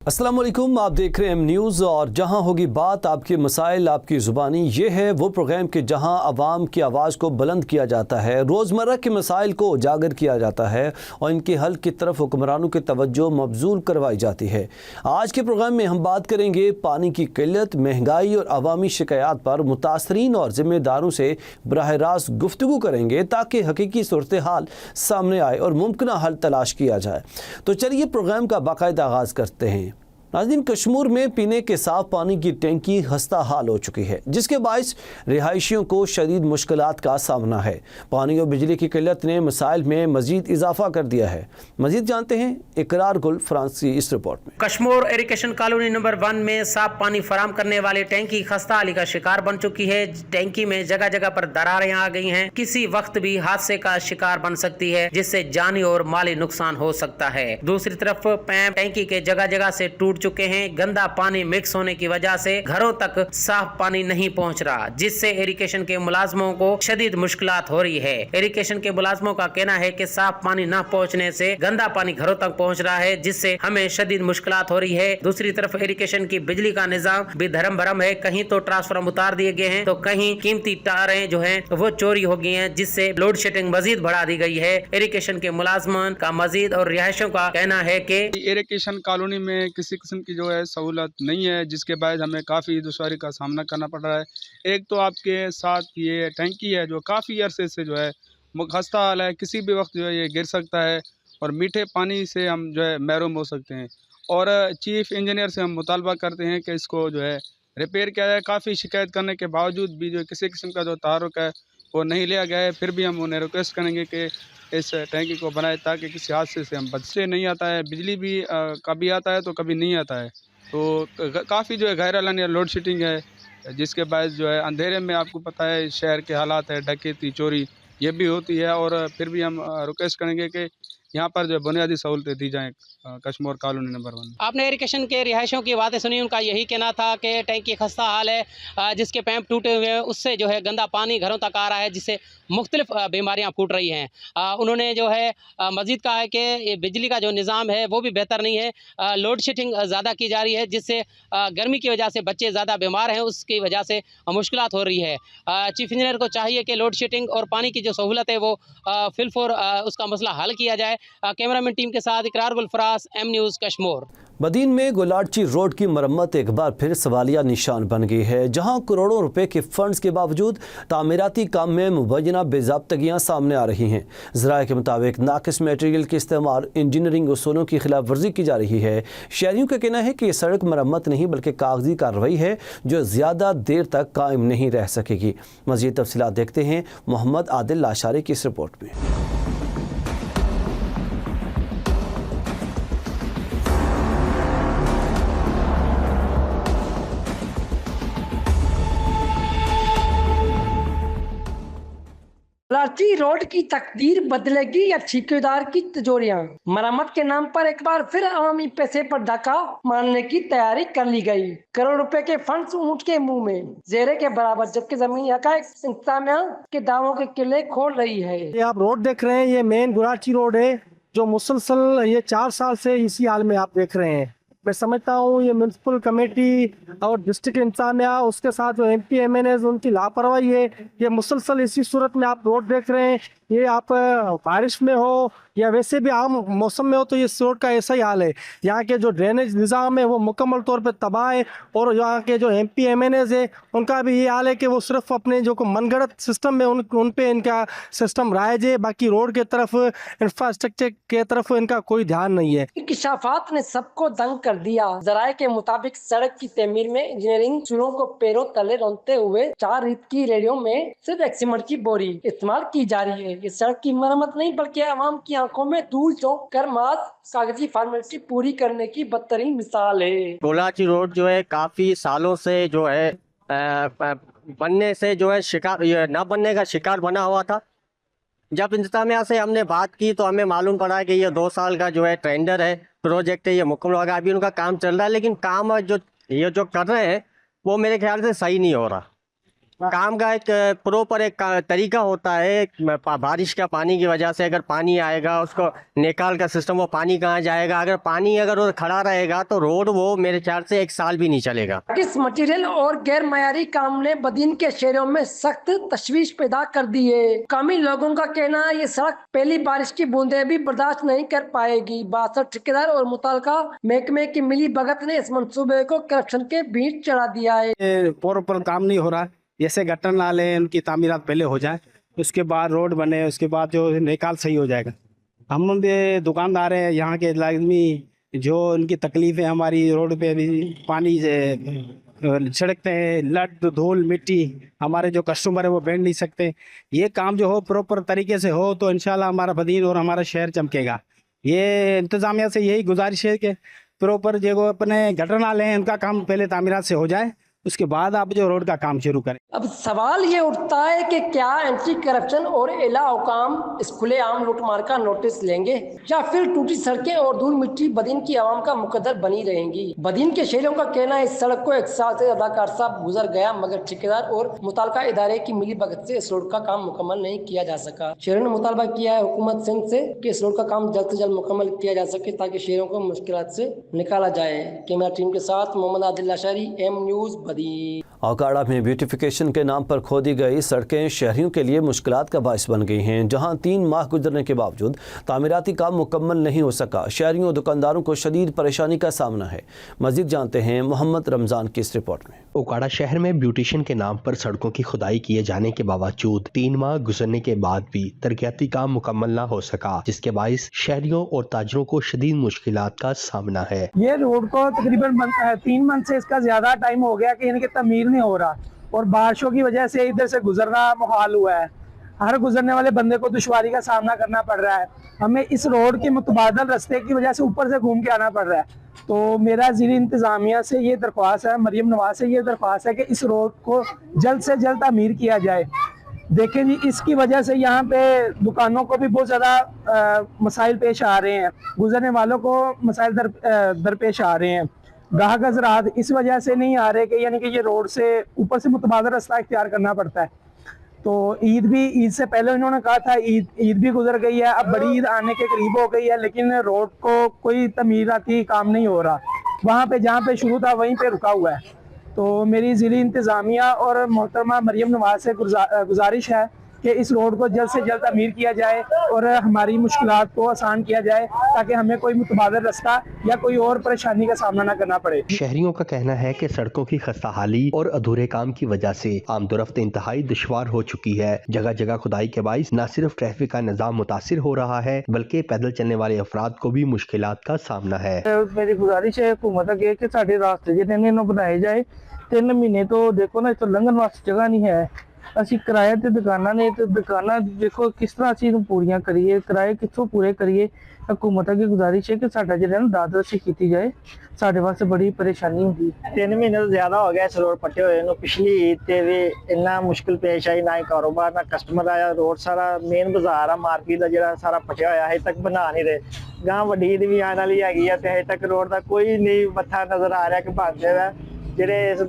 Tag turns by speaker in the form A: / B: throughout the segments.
A: अस्सलाम वालेकुम, आप देख रहे हैं एम न्यूज़ और जहां होगी बात आपके मसाइल आपकी ज़ुबानी। ये है वो प्रोग्राम कि जहां आवाम की आवाज़ को बुलंद किया जाता है, रोज़मर्रा के मसाइल को उजागर किया जाता है और इनके हल की तरफ हुक्मरानों की तवज्जो मबजूल करवाई जाती है। आज के प्रोग्राम में हम बात करेंगे पानी की किल्लत, महंगाई और अवामी शिकायत पर। मुतासरीन और ज़िम्मेदारों से बराह रास्त गुफ्तगू करेंगे ताकि हकीकी सूरत हाल सामने आए और मुमकिन हल तलाश किया जाए। तो चलिए प्रोग्राम का बाकायदा आगाज़ करते हैं। नाज़रीन, कश्मीर में पीने के साफ पानी की टैंकी खस्ता हाल हो चुकी है, जिसके बायस रिहायशियों को शदीद मुश्किलात का सामना है। पानी और बिजली की किल्लत ने मसाइल में मजीद इजाफा कर दिया है। मजीद जानते हैं इकरार गुल फ्रांस की इस रिपोर्ट में।
B: कश्मीर इरिगेशन कॉलोनी नंबर 1 में साफ पानी फराम करने वाली टैंकी खस्ता हाली का शिकार बन चुकी है। टैंकी में जगह जगह पर दरारें आ गई हैं, किसी वक्त भी हादसे का शिकार बन सकती है, जिससे जानी और माली नुकसान हो सकता है। दूसरी तरफ पैप टैंकी के जगह जगह से टूट चुके हैं। गंदा पानी मिक्स होने की वजह से घरों तक साफ पानी नहीं पहुंच रहा, जिससे इरिगेशन के मुलाजमों को शदीद मुश्किलात हो रही है। इरिगेशन के मुलाजमों का कहना है कि साफ पानी न पहुंचने से गंदा पानी घरों तक पहुंच रहा है, जिससे हमें शदीद मुश्किलात हो रही है। दूसरी तरफ इरिगेशन की बिजली का निजाम भी धर्म भरम है। कहीं तो ट्रांसफार्मर उतार दिए गए हैं, तो कहीं कीमती तारें जो हैं वो चोरी हो गई हैं, जिससे लोड शेडिंग मजीद बढ़ा दी गई है। इरिगेशन के मुलाजमान का मजीद और रिहायशों का कहना है कि
C: इरिगेशन कॉलोनी में किसी किस्म की जो है सहूलत नहीं है, जिसके बाद हमें काफ़ी दुश्वारी का सामना करना पड़ रहा है। एक तो आपके साथ ये टैंकी है जो काफ़ी अरसे से जो है खस्ता हाल है, किसी भी वक्त जो है ये गिर सकता है और मीठे पानी से हम जो है महरूम हो सकते हैं। और चीफ इंजीनियर से हम मुतालबा करते हैं कि इसको जो है रिपेयर किया जाए। काफ़ी शिकायत करने के बावजूद भी जो किसी किस्म का जो तहरुक है वो नहीं लिया गया है। फिर भी हम उन्हें रिक्वेस्ट करेंगे कि इस टैंकी को बनाए ताकि किसी हादसे से हम बच से नहीं आता है। बिजली भी कभी आता है तो कभी नहीं आता है, तो काफ़ी जो है गैर एलानिया लोड शेडिंग है, जिसके बाद जो है अंधेरे में आपको पता है शहर के हालात है, डकैती चोरी ये भी होती है। और फिर भी हम रिक्वेस्ट करेंगे कि यहाँ पर जो बुनियादी सहूलतें दी जाएँ कश्मीर कॉलोनी नंबर 1।
B: आपने इरिगेशन के रिहायशों की बातें सुनी, उनका यही कहना था कि टैंकी खस्ता हाल है, जिसके पैप टूटे हुए हैं, उससे जो है गंदा पानी घरों तक आ रहा है, जिससे मुख्तलिफ बीमारियां फूट रही हैं। उन्होंने जो है मज़ीद कहा है कि बिजली का जो निज़ाम है वो भी बेहतर नहीं है। लोड शेडिंग ज़्यादा की जा रही है, जिससे गर्मी की वजह से बच्चे ज़्यादा बीमार हैं, उसकी वजह से मुश्किलात हो रही है। चीफ इंजीनियर को चाहिए कि लोड शेडिंग और पानी की जो सहूलत है वो फिलफोर उसका मसला हल किया जाए। कैमरामैन टीम के साथ Ikrar Gul France, M news Kashmir.
A: Badin में गुलाटी रोड की मरम्मत एक बार फिर सवालिया निशान बन गई है, जहां करोड़ों रुपए के फंड्स के बावजूद तामीराती काम में मुबैना बेज़ाब्तगियां सामने आ रही हैं। ज़राए के मुताबिक नाकिस मटेरियल के इस्तेमाल, इंजीनियरिंग उसूलों की खिलाफ वर्जी की जा रही है। शहरियों का कहना है कि यह सड़क मरम्मत नहीं बल्कि कागजी कार्रवाई है जो ज़्यादा देर तक कायम नहीं रह सकेगी। मज़ीद तफसीलात देखते हैं मोहम्मद आदिल लाशारी की इस रिपोर्ट में।
D: गुलाटी रोड की तकदीर बदलेगी या ठेकेदार की तिजोरियां? मरम्मत के नाम पर एक बार फिर अवामी पैसे पर धक्का मारने की तैयारी कर ली गई। करोड़ रुपए के फंड्स ऊंट के मुंह में जेरे के बराबर, जबकि जमीन हकायक इंतजामिया के दावों के किले खोल रही है।
E: ये आप रोड देख रहे हैं, ये मेन गुलाटी रोड है जो मुसलसल ये 4 साल से इसी हाल में आप देख रहे हैं। मैं समझता हूँ ये म्यूनसिपल कमेटी और डिस्ट्रिक्ट इंतजामिया, उसके साथ जो MP MNA उनकी लापरवाही है। ये मुसलसल इसी सूरत में आप रोड देख रहे हैं। ये आप बारिश में हो या वैसे भी आम मौसम में हो तो ये रोड का ऐसा ही हाल है। यहाँ के जो ड्रेनेज निज़ाम है वो मुकम्मल तौर पे तबाह है और यहाँ के जो MP MNA है उनका भी ये हाल है कि वो सिर्फ अपने जो मनगढ़ंत सिस्टम में उन पे इनका सिस्टम राइज है, बाकी रोड के तरफ इंफ्रास्ट्रक्चर के तरफ इनका कोई ध्यान नहीं है।
D: इंकशाफात ने सबको दंग कर दिया। ज़राए के मुताबिक सड़क की तमीर में इंजीनियरिंग चूलों को पैरों तले रौंदते हुए 4 रीत की रेडियो में सिर्फ एक सीमेंट की बोरी इस्तेमाल की जा रही है। ये सड़क की मरम्मत नहीं बल्कि आवाम की आंखों में धूल झोंक कर मात्र कागजी फॉर्मेलिटी पूरी करने की बदतरीन मिसाल है।
F: गुलाटी रोड जो है काफी सालों से जो है बनने से जो है शिकार, न बनने का शिकार बना हुआ था। जब इंतजामिया से हमने बात की तो हमें मालूम पड़ा कि ये 2 साल का जो है टेंडर है, प्रोजेक्ट है, ये मुकम्मल होगा। अभी उनका काम चल रहा है, लेकिन काम जो कर रहे हैं वो मेरे ख्याल से सही नहीं हो रहा। काम का एक प्रॉपर एक तरीका होता है। बारिश का पानी की वजह से अगर पानी आएगा उसको निकाल का सिस्टम, वो पानी कहाँ जाएगा? अगर पानी अगर वो खड़ा रहेगा तो रोड वो मेरे ख्याल से 1 साल भी नहीं चलेगा।
D: इस मटेरियल और गैर मयारी काम ने बदीन के शहरों में सख्त तशवीश पैदा कर दी है। कामी लोगों का कहना है ये सड़क पहली बारिश की बूंदें भी बर्दाश्त नहीं कर पाएगी। 62 ठेकेदार और मुताल्लिका महकमे की मिली भगत ने इस मंसूबे को करप्शन के बीच चढ़ा दिया है।
G: प्रॉपर काम नहीं हो रहा। जैसे गटर नाले उनकी तामीरात पहले हो जाए, उसके बाद रोड बने, उसके बाद जो निकाल सही हो जाएगा। हम दुकानदार हैं यहाँ के, लाजमी जो उनकी तकलीफ है हमारी, रोड पे भी पानी से छिड़कते हैं, लट धूल मिट्टी, हमारे जो कस्टमर है वो बैठ नहीं सकते। ये काम जो हो प्रॉपर तरीके से हो तो इंशाल्लाह हमारा बदीन और हमारा शहर चमकेगा। ये इंतज़ामिया से यही गुजारिश है कि प्रॉपर जो अपने गटर नाले हैं उनका काम पहले तामीरात से हो जाए, उसके बाद आप जो रोड का काम शुरू करें।
D: अब सवाल ये उठता है कि क्या एंटी करप्शन और एला हुकाम इस खुले आम लूटमार का नोटिस लेंगे या फिर टूटी सड़कें और धूल मिट्टी बदीन की आवाम का मुकद्दर बनी रहेंगी। बदीन के शहरों का कहना है इस सड़क को 1 साल से ज्यादा अरसा गुजर गया मगर ठेकेदार और मुताल्लिका इदारे की मिली भगत से इस रोड का काम मुकम्मल नहीं किया जा सका। शहरों ने मुतालबा किया है हुकूमत सिंध से कि इस रोड का काम जल्द से जल्द मुकम्मल किया जा सके ताकि शहरों को मुश्किलात से निकाला जाए। कैमरा टीम के साथ मोहम्मद आदिल लाशारी, एम न्यूज़ बदीन।
A: औकाड़ा में ब्यूटिफिकेशन के नाम पर खोदी गई सड़कें शहरियों के लिए मुश्किलात का बायस बन गई हैं। जहां 3 माह गुजरने के बावजूद तामीराती काम मुकम्मल नहीं हो सका, शहरियों और दुकानदारों को शदीद परेशानी का सामना है। मज़ीद जानते हैं मोहम्मद रमज़ान की इस रिपोर्ट में।
H: औकाड़ा शहर में ब्यूटिशियन के नाम पर सड़कों की खुदाई किए जाने के बावजूद 3 माह गुजरने के बाद भी तरक्याती काम मुकम्मल न हो सका, जिसके बायस शहरियों और ताजरों को शदीद मुश्किलात का सामना है।
E: ये रोड को तकरीबन 3 मंथ से इसका ज्यादा टाइम हो गया कि इनकी तमीर नहीं हो रहा और बारिशों की वजह से इधर से गुजरना मुहाल हुआ है। हर गुजरने वाले बंदे को दुश्वारी का सामना करना पड़ रहा है। हमें इस रोड के मुतबादल रास्ते की वजह से ऊपर से घूम के आना पड़ रहा है। तो मेरा ज़िली इंतज़ामिया से ये दरख्वास्त है, मरियम नवाज से ये दरख्वास्त है कि इस रोड को जल्द से जल्द तामीर किया जाए। देखें जी, इसकी वजह से यहाँ पे दुकानों को भी बहुत ज़्यादा मसाइल पेश आ रहे हैं, गुजरने वालों को मसाइल दरपेश आ रहे हैं। गाहक हज़रात इस वजह से नहीं आ रहे कि यानी कि ये रोड से ऊपर से मुतबादल रास्ता इख्तियार करना पड़ता है। तो ईद से पहले उन्होंने कहा था, ईद भी गुजर गई है, अब बड़ी ईद आने के करीब हो गई है, लेकिन रोड को कोई तमीराती काम नहीं हो रहा। वहाँ पे जहाँ पे शुरू था वहीं पे रुका हुआ है। तो मेरी ज़िली इंतज़ामिया और मोहतरमा मरियम नवाज से गुजारिश है कि इस रोड को जल्द से जल्द तामीर किया जाए और हमारी मुश्किलात को आसान किया जाए ताकि हमें कोई मुतबादल रास्ता या कोई और परेशानी का सामना न करना पड़े।
H: शहरियों का कहना है कि सड़कों की खस्ताहाली और अधूरे काम की वजह से आमदोरफ्त इंतहाई दुश्वार हो चुकी है। जगह जगह खुदाई के बाइस न सिर्फ ट्रैफिक का निजाम मुतासिर हो रहा है बल्कि पैदल चलने वाले अफराद को भी मुश्किलात का सामना है।
E: मेरी गुजारिश है हुकूमत अगे कि साडे रास्ते जिन्हें बनाए जाए। 3 महीने तो देखो ना, इतो लंघन वास्ते जगह नहीं है। ਅਸੀਂ ਕਿਰਾਏ ਤੇ ਦੁਕਾਨਾਂ ਨੇ ਤੇ ਦੁਕਾਨਾਂ ਦੇਖੋ ਕਿਸ ਤਰ੍ਹਾਂ ਅਸੀਂ ਨੂੰ ਪੂਰੀਆਂ ਕਰੀਏ, ਕਿਰਾਏ ਕਿੱਥੋਂ ਪੂਰੇ ਕਰੀਏ। हुकूमत की गुजारिश है कि साडा ਜਿਹੜਾ ਨਾ ਦਾਦ ਰਸੀ ਕੀਤੀ ਜਾਏ, ਸਾਡੇ ਵਾਸਤੇ ਬੜੀ ਪਰੇਸ਼ਾਨੀ ਹੁੰਦੀ।
F: 3 ਮਹੀਨੇ ਤੋਂ ਜ਼ਿਆਦਾ ਹੋ ਗਿਆ ਇਸ ਰੋਡ ਪੱਟੇ ਹੋਏ ਨੂੰ। ਪਿਛਲੀ ਈਦ ਤੇ ਵੀ ਇੰਨਾ ਮੁਸ਼ਕਿਲ ਪੇਸ਼ ਆਈ, ਨਾ ਹੀ ਕਾਰੋਬਾਰ ਨਾ ਕਸਟਮਰ ਆਇਆ। ਰੋਡ ਸਾਰਾ ਮੇਨ ਬਾਜ਼ਾਰ ਆ ਮਾਰਕੀਟ ਦਾ ਜਿਹੜਾ ਸਾਰਾ ਪੱਟਿਆ ਹੋਇਆ ਹੈ, ਤੱਕ ਬਣਾ ਨਹੀਂ ਰਹੇ। ਗਾਂ ਵੱਡੀ ਈਦ ਵੀ ਆਉਣ ਵਾਲੀ ਹੈਗੀ ਆ ਤੇ ਹਜੇ ਤੱਕ ਰੋਡ ਦਾ ਕੋਈ ਨਹੀਂ ਮੱਥਾ ਨਜ਼ਰ ਆ ਰਿਹਾ ਕਿ ਬਣ ਜਾਵੇ। ਜਿਹੜੇ ਇਸ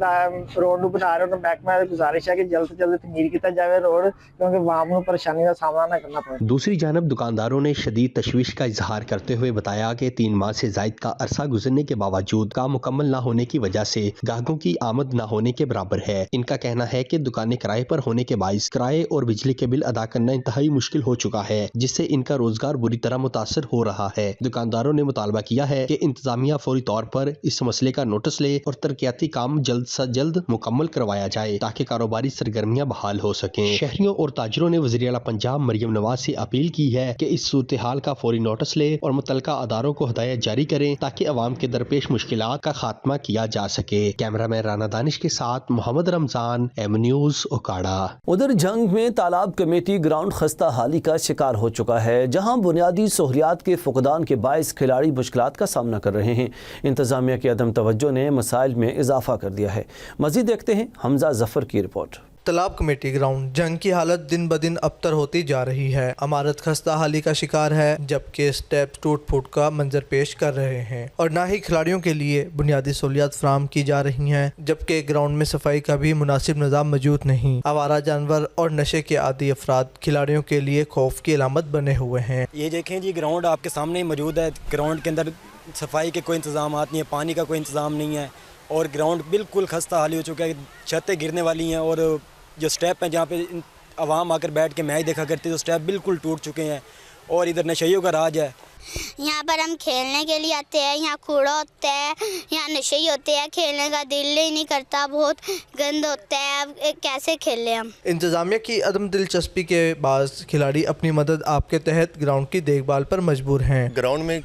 F: ਰੋਡ ਨੂੰ ਬਣਾ ਰਹੇ ਉਹਨਾਂ ਮਹਿਕਮੇ ਦੀ ਗੁਜ਼ਾਰਿਸ਼ है कि जल्द से जल्द तमीर किया जाए रोड, क्योंकि आवाम को परेशानी का सामना न करना पड़े।
H: दूसरी जानब दुकानदारों ने शदीद तशवीश का इजहार करते हुए बताया कि 3 माह से जायद का अरसा गुजरने के बावजूद काम मुकम्मल न होने की वजह से ग्राहकों की आमद न होने के बराबर है। इनका कहना है कि दुकानें किराए पर होने के बाइस किराए और बिजली के बिल अदा करना इंतहाई मुश्किल हो चुका है, जिससे इनका रोजगार बुरी तरह मुतासर हो रहा है। दुकानदारों ने मुतालबा किया है कि इंतजामिया फौरी तौर पर इस मसले का नोटिस ले और तरक्याती काम जल्द से जल्द मुकम्मल करवाया जाए ताकि कारोबारी सरगर्मियां बहाल हो सकें। शहरियों और ताजरों ने वज़ीर आला पंजाब मरियम नवाज से अपील की है कि इस सूरत हाल का फौरी नोटिस ले और मुतल्लिका अदारों को हदायत जारी करें ताकि अवाम के दरपेश मुश्किलात का खात्मा किया जा सके। कैमरामैन राना दानिश के साथ मोहम्मद रमजान, एम न्यूज़, औकाड़ा।
A: उधर जंग में तालाब कमेटी ग्राउंड खस्ता हाली का शिकार हो चुका है, जहां बुनियादी सहूलियात के फुकदान के बायस खिलाड़ी मुश्किलात का सामना कर रहे हैं। इंतजामिया की अदम तवज्जो ने मसाइल में इजाफा कर दिया है। मजीद देखते हैं हमजा जफर की रिपोर्ट।
I: तालाब कमेटी ग्राउंड जंग की हालत दिन ब दिन अबतर होती जा रही है। इमारत खस्ता हाली का शिकार है, जबकि स्टेप टूट फूट का मंजर पेश कर रहे हैं और ना ही खिलाड़ियों के लिए बुनियादी सहूलियात फराम की जा रही हैं, जबकि ग्राउंड में सफाई का भी मुनासिब निज़ाम मौजूद नहीं। आवारा जानवर और नशे के आदी अफराद खिलाड़ियों के लिए खौफ की अलामत बने हुए हैं।
J: ये देखें जी, ग्राउंड आपके सामने ही मौजूद है। ग्राउंड के अंदर सफाई के कोई इंतजाम नहीं है, पानी का कोई इंतजाम नहीं है और ग्राउंड बिल्कुल खस्ता हाली हो चुका है। छतें गिरने वाली हैं और जो स्टेप हैं जहाँ पे आवाम आकर बैठ के मैच देखा करती है, तो स्टेप बिल्कुल टूट चुके हैं और इधर नशेइयों का राज है।
K: यहाँ पर हम खेलने के लिए आते हैं, यहाँ कूड़ा होता है, यहाँ नशे ही होते हैं, खेलने का दिल ही नहीं करता, बहुत गंद होता है। अब कैसे खेलें हम?
I: इंतजामिया की अदम दिलचस्पी के बाद खिलाड़ी अपनी मदद आपके तहत ग्राउंड की देखभाल पर मजबूर हैं।
L: ग्राउंड में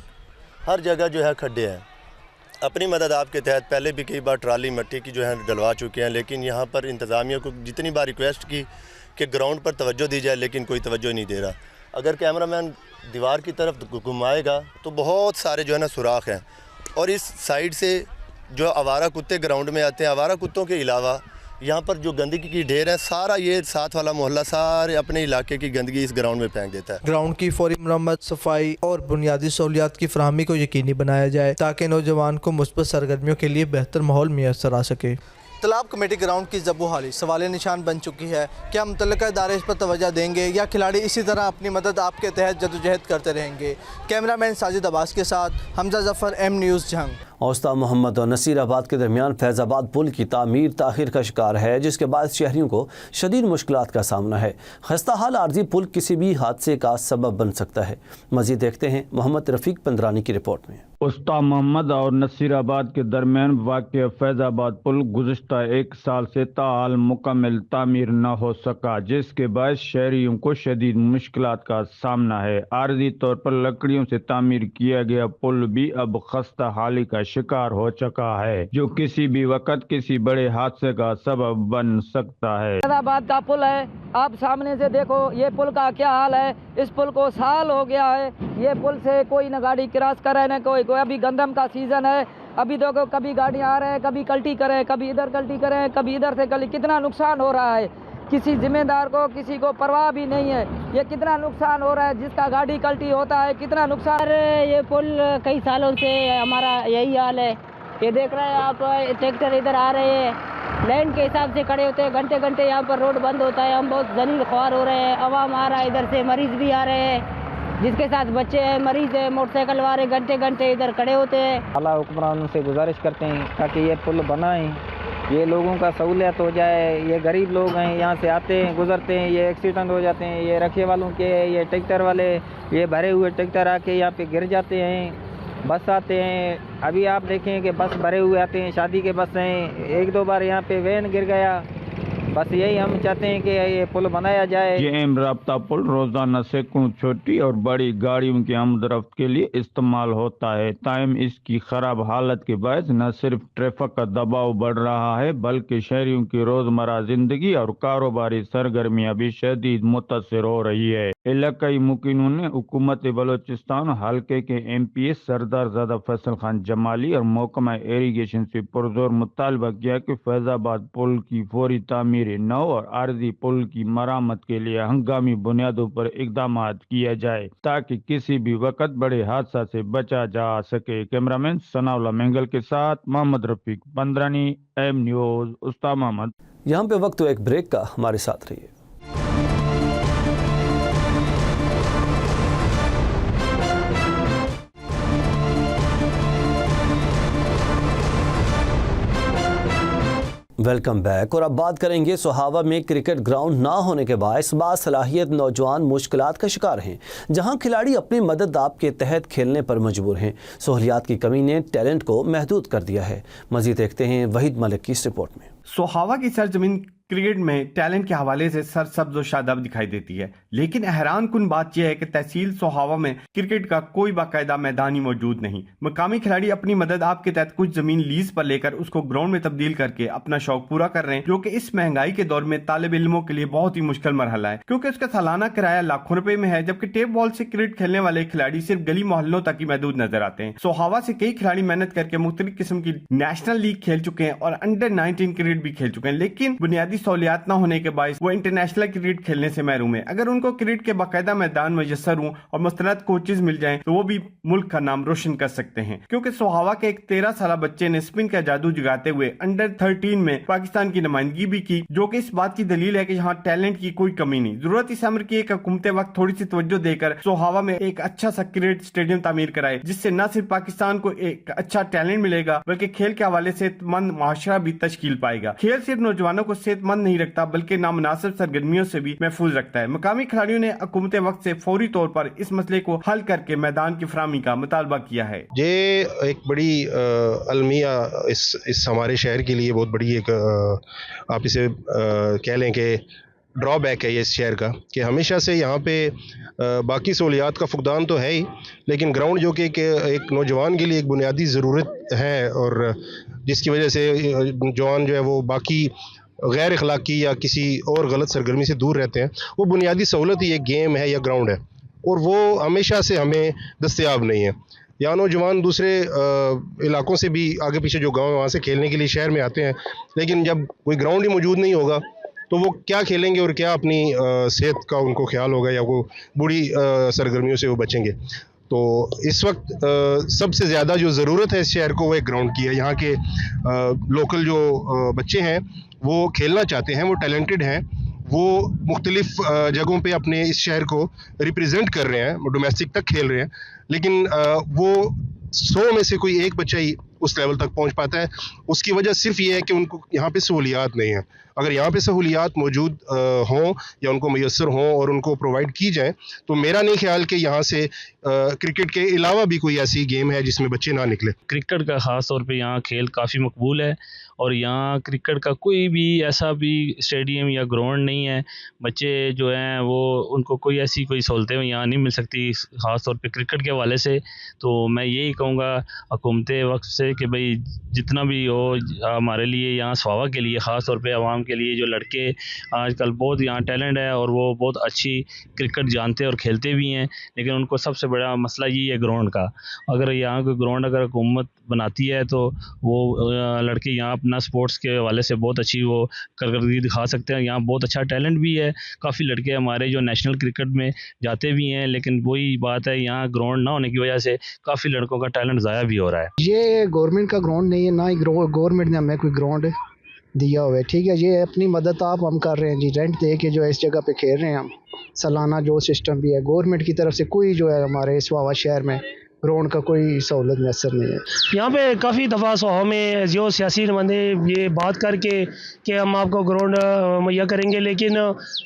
L: हर जगह जो है खड्डे हैं। अपनी मदद आपके तहत पहले भी कई बार ट्राली मिट्टी की जो है डलवा चुके हैं, लेकिन यहाँ पर इंतज़ामिया को जितनी बार रिक्वेस्ट की कि ग्राउंड पर तवज्जो दी जाए, लेकिन कोई तवज्जो नहीं दे रहा। अगर कैमरामैन दीवार की तरफ घुमाएगा तो बहुत सारे जो है ना सुराख हैं और इस साइड से जो आवारा कुत्ते ग्राउंड में आते हैं, आवारा कुत्तों के अलावा यहाँ पर जो गंदगी की ढेर है, सारा ये साथ वाला मोहल्ला सारे अपने इलाके की गंदगी इस ग्राउंड में फेंक देता है।
I: ग्राउंड की फौरी मरम्मत, सफाई और बुनियादी सहूलियात की फराहमी को यकीनी बनाया जाए ताकि नौजवान को मुस्बत सरगर्मियों के लिए बेहतर माहौल मैसर आ सके। तालाब कमेटी ग्राउंड की ज़ब्बू-हाली सवाल निशान बन चुकी है। क्या मुतल्लिका इदारे इस पर तवज्जो देंगे या खिलाड़ी इसी तरह अपनी मदद आपके तहत जदोजहद करते रहेंगे? कैमरामैन साजिद अब्बास के साथ हमजा जफर, एम न्यूज़ जंग।
A: औस्ता मोहम्मद और नसीराबाद के दरमियान फैज़ाबाद पुल की तामीर ताख़ीर का शिकार है, जिसके बाद शहरियों को शदीद मुश्किलात का सामना है। खस्ता हाल आर्जी पुल किसी भी हादसे का सबब बन सकता है। मज़ीद देखते हैं मोहम्मद रफ़ीक पंद्रानी की रिपोर्ट में।
M: उस्ता मोहम्मद और नसीराबाद के दरमियान वाक़ फैज़ाबाद पुल गुज़िश्ता एक साल से ताहाल मुकम्मल तामीर न हो सका, जिसके बाद शहरियों को शदीद मुश्किलात का सामना है। आर्जी तौर पर लकड़ियों से तामीर किया गया पुल भी अब खस्ता हाली का शिकार हो चुका है, जो किसी भी वक्त किसी बड़े हादसे का सबब बन सकता है।
N: फैज़ाबाद का पुल है, आप सामने से देखो ये पुल का क्या हाल है। इस पुल को साल हो गया है, ये पुल से कोई न गाड़ी क्रॉस करे न कोई। अभी गंदम का सीजन है, अभी देखो कभी गाड़ी आ रहे हैं, कभी कल्टी करे, कभी इधर कल्टी करे, कभी इधर से कल्टी। कितना नुकसान हो रहा है, किसी जिम्मेदार को किसी को परवाह भी नहीं है। ये कितना नुकसान हो रहा है, जिसका गाड़ी कल्टी होता है कितना नुकसान।
O: ये पुल कई सालों से हमारा यही हाल है। ये देख रहे हैं आप, ट्रैक्टर इधर आ रहे हैं, लाइन के हिसाब से खड़े होते हैं, घंटे घंटे यहाँ पर रोड बंद होता है। हम बहुत जलील ख्वार हो रहे हैं, आवाम आ रहा है, इधर से मरीज भी आ रहे हैं, जिसके साथ बच्चे हैं, मरीज है, मोटरसाइकिल वाले घंटे घंटे इधर खड़े होते हैं।
P: आला हुक्मरानों से गुजारिश करते हैं ताकि ये पुल बनाएं, ये लोगों का सहूलियत हो जाए। ये गरीब लोग हैं, यहाँ से आते हैं गुजरते हैं, ये एक्सीडेंट हो जाते हैं। ये रखे वालों के, ये ट्रैक्टर वाले, ये भरे हुए ट्रैक्टर आके यहाँ पे गिर जाते हैं। बस आते हैं, अभी आप देखें कि बस भरे हुए आते हैं, शादी के बस हैं। एक दो बार यहाँ पे वैन गिर गया। बस यही हम चाहते हैं कि ये पुल बनाया जाए।
M: ये एम राब्ता पुल रोजाना सैकड़ों छोटी और बड़ी गाड़ियों की आमदरफ्त के लिए इस्तेमाल होता है। ताहम इसकी खराब हालत के बायस न सिर्फ ट्रैफिक का दबाव बढ़ रहा है, बल्कि शहरियों की रोजमर्रा जिंदगी और कारोबारी सरगर्मियां भी शदीद मुतासिर हो रही है। इलाकाई मुकीनों ने हुकूमत बलोचिस्तान हल्के के MP सरदारजादा फैसल खान जमाली और महकमा इरिगेशन से पुरजोर मुतालबा किया कि फैजाबाद पुल की फौरी तामीर नौ और आर्जी पुल की मरामत के लिए हंगामी बुनियादों पर इकदाम किया जाए, ताकि किसी भी वक्त बड़े हादसा से बचा जा सके। कैमरामैन सनाउल्लाह मेंगल के साथ मोहम्मद रफीक पंद्रानी, एम न्यूज़, उस्ता मोहम्मद।
A: यहाँ पे वक्त एक ब्रेक का, हमारे साथ रहिए। Welcome back. और अब बात करेंगे सोहावा में क्रिकेट ग्राउंड ना होने के बायस बासलाहियत नौजवान मुश्किलात का शिकार हैं, जहां खिलाड़ी अपनी मदद आप के तहत खेलने पर मजबूर हैं। सहूलियात की कमी ने टैलेंट को महदूद कर दिया है। मजीद देखते हैं वहीद मलिक की इस रिपोर्ट में।
Q: सोहावा की सरजमीन क्रिकेट में टैलेंट के हवाले से सरसब्ज और शादाब दिखाई देती है, लेकिन हैरान कुन बात यह है कि तहसील सोहावा में क्रिकेट का कोई बाकायदा मैदान ही मौजूद नहीं। मकामी खिलाड़ी अपनी मदद आपके तहत कुछ जमीन लीज पर लेकर उसको ग्राउंड में तब्दील करके अपना शौक पूरा कर रहे हैं, जो कि इस महंगाई के दौर में तालिब इल्मों के लिए बहुत ही मुश्किल मरहला है, क्योंकि उसका सालाना किराया लाखों रुपए में है, जबकि टेप बॉल से क्रिकेट खेलने वाले खिलाड़ी सिर्फ गली मोहल्लों तक ही महदूद नजर आते हैं। सोहावा से कई खिलाड़ी मेहनत करके मुख्तलिफ किस्म की नेशनल लीग खेल चुके हैं और अंडर 19 क्रिकेट भी खेल चुके हैं, लेकिन बुनियादी सहूलियात न होने के बायस वो इंटरनेशनल क्रिकेट खेलने से महरूम है। अगर उनको क्रिकेट के बाकायदा मैदान मैसर हों और मुस्तनद कोचेज मिल जाएं तो वो भी मुल्क का नाम रोशन कर सकते हैं, क्योंकि सोहावा के एक 13 साल बच्चे ने स्पिन का जादू जगाते हुए अंडर 13 में पाकिस्तान की नुमाइंदगी भी की, जो कि इस बात की दलील है कि यहाँ टैलेंट की कोई कमी नहीं। जरूरत इस अमर की एक हुकूमत वक्त थोड़ी सी तवज्जो देकर सोहावा में एक अच्छा सा क्रिकेट स्टेडियम तामीर कराए, जिससे न सिर्फ पाकिस्तान को एक अच्छा टैलेंट मिलेगा बल्कि खेल के हवाले से सेहतमंद माशरा भी तश्कील पाएगा। खेल सिर्फ नौजवानों को सेहतमंद नहीं रखता बल्कि नामुनासिब सरगर्मियों से भी महफूज रखता है। मकामी खिलाड़ियों ने हुकूमत वक्त से फौरी तौर पर इस मसले को हल करके मैदान की फराहमी का मुतालबा किया है।
R: ये एक बड़ी अलमिया इस हमारे शहर के लिए बहुत बड़ी एक आप इसे कह लें कि ड्रॉबैक है ये इस शहर का, कि हमेशा से यहाँ पे बाकी सहूलियात का फुकदान तो है ही, लेकिन ग्राउंड जो कि एक नौजवान के लिए एक बुनियादी ज़रूरत है और जिसकी वजह से जवान जो है वो बाकी गैर अखलाकी या किसी और गलत सरगर्मी से दूर रहते हैं, वो बुनियादी सहूलत ही एक गेम है या ग्राउंड है और वो हमेशा से हमें दस्तयाब नहीं है। या नौजवान दूसरे इलाकों से भी आगे पीछे जो गाँव है वहाँ से खेलने के लिए शहर में आते हैं, लेकिन जब कोई ग्राउंड ही मौजूद नहीं होगा तो वो क्या खेलेंगे और क्या अपनी सेहत का उनको ख्याल होगा या वो बुरी सरगर्मियों से वो बचेंगे। तो इस वक्त सबसे ज़्यादा जो ज़रूरत है इस शहर को वो एक ग्राउंड की है। यहाँ के लोकल जो बच्चे हैं वो खेलना चाहते हैं, वो टैलेंटेड हैं, वो मुख्तलिफ जगहों पे अपने इस शहर को रिप्रेजेंट कर रहे हैं, वो डोमेस्टिक तक खेल रहे हैं, लेकिन वो 100 में से कोई एक बच्चा ही उस लेवल तक पहुंच पाता है। उसकी वजह सिर्फ ये है कि उनको यहाँ पे सहूलियात नहीं है। अगर यहाँ पे सहूलियात मौजूद हों या उनको मैसर हों और उनको प्रोवाइड की जाए तो मेरा नहीं ख्याल कि यहाँ से क्रिकेट के अलावा भी कोई ऐसी गेम है जिसमें बच्चे ना निकले।
S: क्रिकेट का ख़ास तौर पे यहाँ खेल काफ़ी मकबूल है और यहाँ क्रिकेट का कोई भी ऐसा भी स्टेडियम या ग्राउंड नहीं है। बच्चे जो हैं वो उनको कोई ऐसी कोई सहूलतें यहाँ नहीं मिल सकती ख़ास तौर पे क्रिकेट के हवाले से। तो मैं यही कहूँगा हुकूमत वक्त से कि भाई जितना भी हो हमारे लिए यहाँ सोहावा के लिए ख़ास तौर पे आवाम के लिए जो लड़के आजकल बहुत यहाँ टैलेंट है और वो बहुत अच्छी क्रिकेट जानते और खेलते भी हैं, लेकिन उनको सबसे बड़ा मसला यही है ग्राउंड का। अगर यहाँ कोई ग्राउंड अगर हुकूमत बनाती है तो वो लड़के यहाँ अपना स्पोर्ट्स के हवाले से बहुत अच्छी वो कारकर्दगी दिखा सकते हैं। यहाँ बहुत अच्छा टैलेंट भी है, काफ़ी लड़के हमारे जो नेशनल क्रिकेट में जाते भी हैं, लेकिन वही बात है यहाँ ग्राउंड ना होने की वजह से काफ़ी लड़कों का टैलेंट ज़ाया भी हो रहा है।
T: ये गवर्नमेंट का ग्राउंड नहीं है, ना ही गवर्नमेंट ने हमें कोई ग्राउंड दिया हुआ है, ठीक है। ये अपनी मदद आप हम कर रहे हैं जी, रेंट दे के जो है इस जगह पे खेल रहे हैं हम। सालाना जो सिस्टम भी है गवर्नमेंट की तरफ से कोई जो है हमारे सोहावा शहर में ग्राउंड का कोई सहूलत मैसर नहीं है। यहाँ पे काफ़ी दफ़ा सोहावा में जो सियासी नुमाइंदे ये बात करके कि हम आपको ग्राउंड मुहैया करेंगे, लेकिन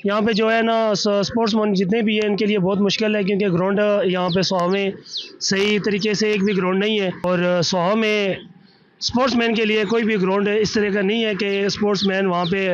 T: यहाँ पे जो है ना स्पोर्ट्समैन जितने भी हैं इनके लिए बहुत मुश्किल है, क्योंकि ग्राउंड यहाँ पे सोहावा में सही तरीके से एक भी ग्राउंड नहीं है और सोहावा में स्पोर्ट्समैन के लिए कोई भी ग्राउंड इस तरह का नहीं है कि स्पोर्ट्समैन वहाँ पे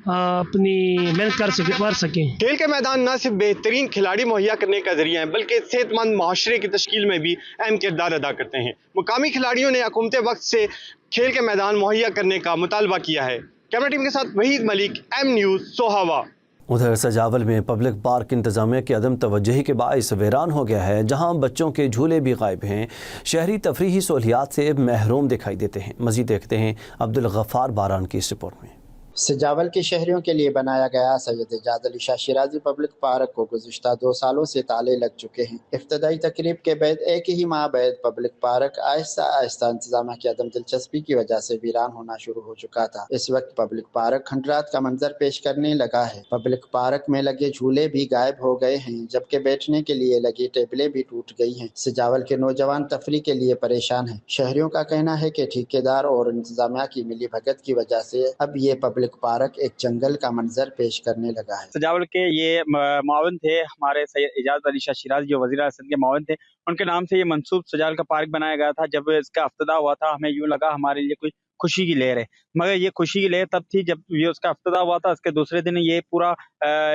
T: अपनी मेहनत कर सकें।
Q: खेल के मैदान न सिर्फ बेहतरीन खिलाड़ी मुहैया करने का जरिया है बल्कि सेहतमंद माशरे की तश्कील में भी अहम किरदार अदा करते हैं। मुकामी खिलाड़ियों ने हुकूमत वक्त से खेल के मैदान मुहैया करने का मुतालबा किया है। कैमरा टीम के साथ वहीद मलिक, एम न्यूज़, सोहावा।
A: उधर सजावल में पब्लिक पार्क इंतजामिया की अदम तवज्जुही के बायस वीरान हो गया है, जहां बच्चों के झूले भी गायब हैं। शहरी तफरीही सहूलियात से महरूम दिखाई देते हैं। मज़ीद देखते हैं अब्दुल गफ़ार बारान की इस रिपोर्ट में।
U: सजावल के शहरियों के लिए बनाया गया सैयद एजाज अली शाह शिराजी पब्लिक पार्क को गुज़िश्ता 2 सालों से ताले लग चुके हैं। इफ्तिदाई तकरीब के बाद एक ही माह बाद पब्लिक पार्क आहिस्ता आहिस्ता इंतजामिया की अदम दिलचस्पी की वजह से वीरान होना शुरू हो चुका था। इस वक्त पब्लिक पार्क खंडरात का मंजर पेश करने लगा है। पब्लिक पार्क में लगे झूले भी गायब हो गए हैं, जबकि बैठने के लिए लगी टेबलें भी टूट गई हैं। सजावल के नौजवान तफरी के लिए परेशान हैं। शहरियों का कहना है कि ठेकेदार और इंतजामिया की मिली भगत की वजह से अब ये पब्लिक पार्क एक जंगल का मंजर पेश करने लगा है।
C: सजावल के ये मावन थे हमारे सैयद एजाज अली शाह शिराजी जो वज़ीर आज़म के मावन थे, उनके नाम से ये मंसूब सजावल का पार्क बनाया गया था। जब इसका इफ्तिदा हुआ था हमें यूँ लगा हमारे लिए कोई खुशी की लहर है, मगर ये खुशी की लहर तब थी जब ये उसका इफ्तिदा हुआ था। इसके दूसरे दिन ये पूरा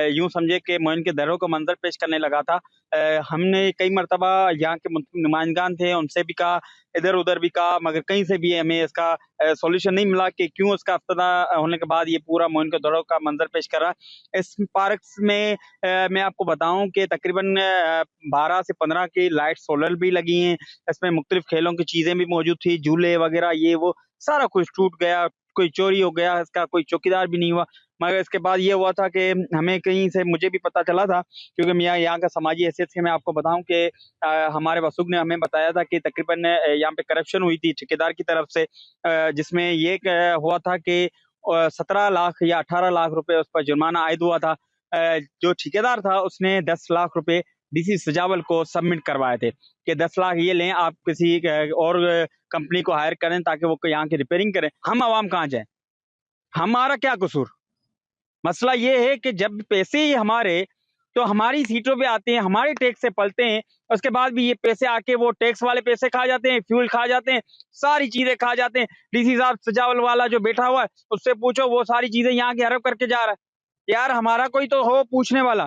C: यूँ समझे कि मोइन के दरों का मंजर पेश करने लगा था। हमने कई मरतबा यहाँ के नुमाइंदगान थे उनसे भी कहा, इधर उधर भी कहा, मगर कहीं से भी हमें इसका सॉल्यूशन नहीं मिला कि क्यों इसका इफ्तिदा होने के बाद ये पूरा मोइन के दरों का मंजर पेश कर रहा। इस पार्क में मैं आपको बताऊं कि तकरीबन 12 से 15 की लाइट सोलर भी लगी हैं। इसमें मुख्तलिफ खेलों की चीज़ें भी मौजूद थी, झूले वगैरह ये वो सारा कुछ टूट गया।
B: कोई चोरी हो गया, इसका कोई चौकीदार भी नहीं हुआ। मगर इसके बाद ये हुआ था कि हमें कहीं से, मुझे भी पता चला था क्योंकि मैं यहाँ का समाजी हैसियत से मैं आपको बताऊं कि हमारे वसूख ने हमें बताया था कि तकरीबन यहाँ पे करप्शन हुई थी ठेकेदार की तरफ से, जिसमें ये हुआ था कि 17 लाख या 18 लाख रुपए उस पर जुर्माना आयद हुआ था। जो ठेकेदार था उसने 10 लाख रुपए डीसी सजावल को सबमिट करवाए थे कि 10 लाख ये लें, आप किसी और कंपनी को हायर करें ताकि वो यहाँ की रिपेयरिंग करें। हम आवाम कहाँ जाए, हमारा क्या कसूर? मसला ये है कि जब पैसे ही हमारे तो हमारी सीटों पे आते हैं, हमारे टैक्स से पलते हैं, उसके बाद भी ये पैसे आके वो टैक्स वाले पैसे खा जाते हैं, फ्यूल खा जाते हैं, सारी चीजें खा जाते हैं। डीसी साहब सजावल वाला जो बैठा हुआ है उससे पूछो, वो सारी चीजें यहाँ की हड़प करके जा रहा है। यार हमारा कोई तो हो पूछने वाला,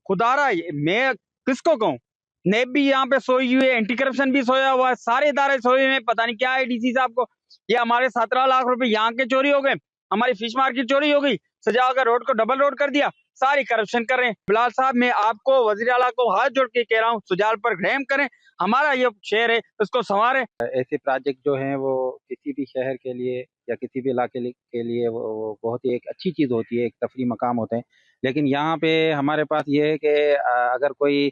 B: खुदारा मैं किसको कहूँ? नेब भी यहाँ पे सोई हुई है, एंटी करप्शन भी सोया हुआ है, सारे इदारे सोए हुए हैं, पता नहीं क्या है डीसी साहब को। ये हमारे 17 लाख रुपए यहाँ के चोरी हो गए, हमारी फिश मार्केट चोरी हो गई, सजाकर रोड को डबल रोड कर दिया, सारी करप्शन कर रहे हैं। बिलाल साहब मैं आपको, वजीर आला को हाथ जोड़ के कह रहा हूँ, सुजाल पर रहम करें, हमारा ये शहर है उसको संवारें।
P: ऐसे प्रोजेक्ट जो हैं वो किसी भी शहर के लिए या किसी भी इलाके के लिए वो बहुत ही एक अच्छी चीज़ होती है, एक तफरी मकाम होते हैं। लेकिन यहाँ पे हमारे पास ये है कि अगर कोई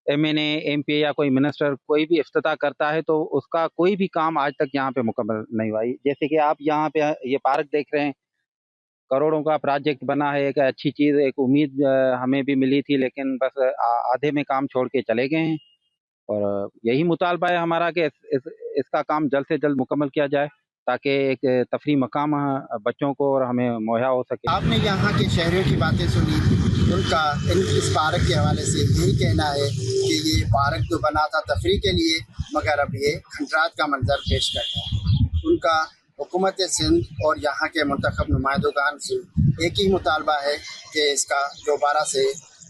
P: MNA MP या कोई मिनिस्टर कोई भी इफ्तिताह करता है तो उसका कोई भी काम आज तक यहाँ पे मुकम्मल नहीं हुआ। जैसे कि आप यहाँ पे ये पार्क देख रहे हैं, करोड़ों का प्रोजेक्ट बना है, एक अच्छी चीज़, एक उम्मीद हमें भी मिली थी, लेकिन बस आधे में काम छोड़ के चले गए हैं। और यही मुतालबा है हमारा कि इसका काम जल्द से जल्द मुकम्मल किया जाए ताकि एक तफरी मकाम बच्चों को और हमें मुहैया हो सके।
U: आपने यहाँ के शहरियों की बातें सुनी, उनका इस पार्क के हवाले से यही कहना है कि ये पार्क जो बना था तफरी के लिए, मगर अब ये खंडरात का मंजर पेश करता है। उनका हुकूमत सिंध और यहाँ के मुंतखब नुमाइंदगान से एक ही मुतालबा है कि इसका दोबारा से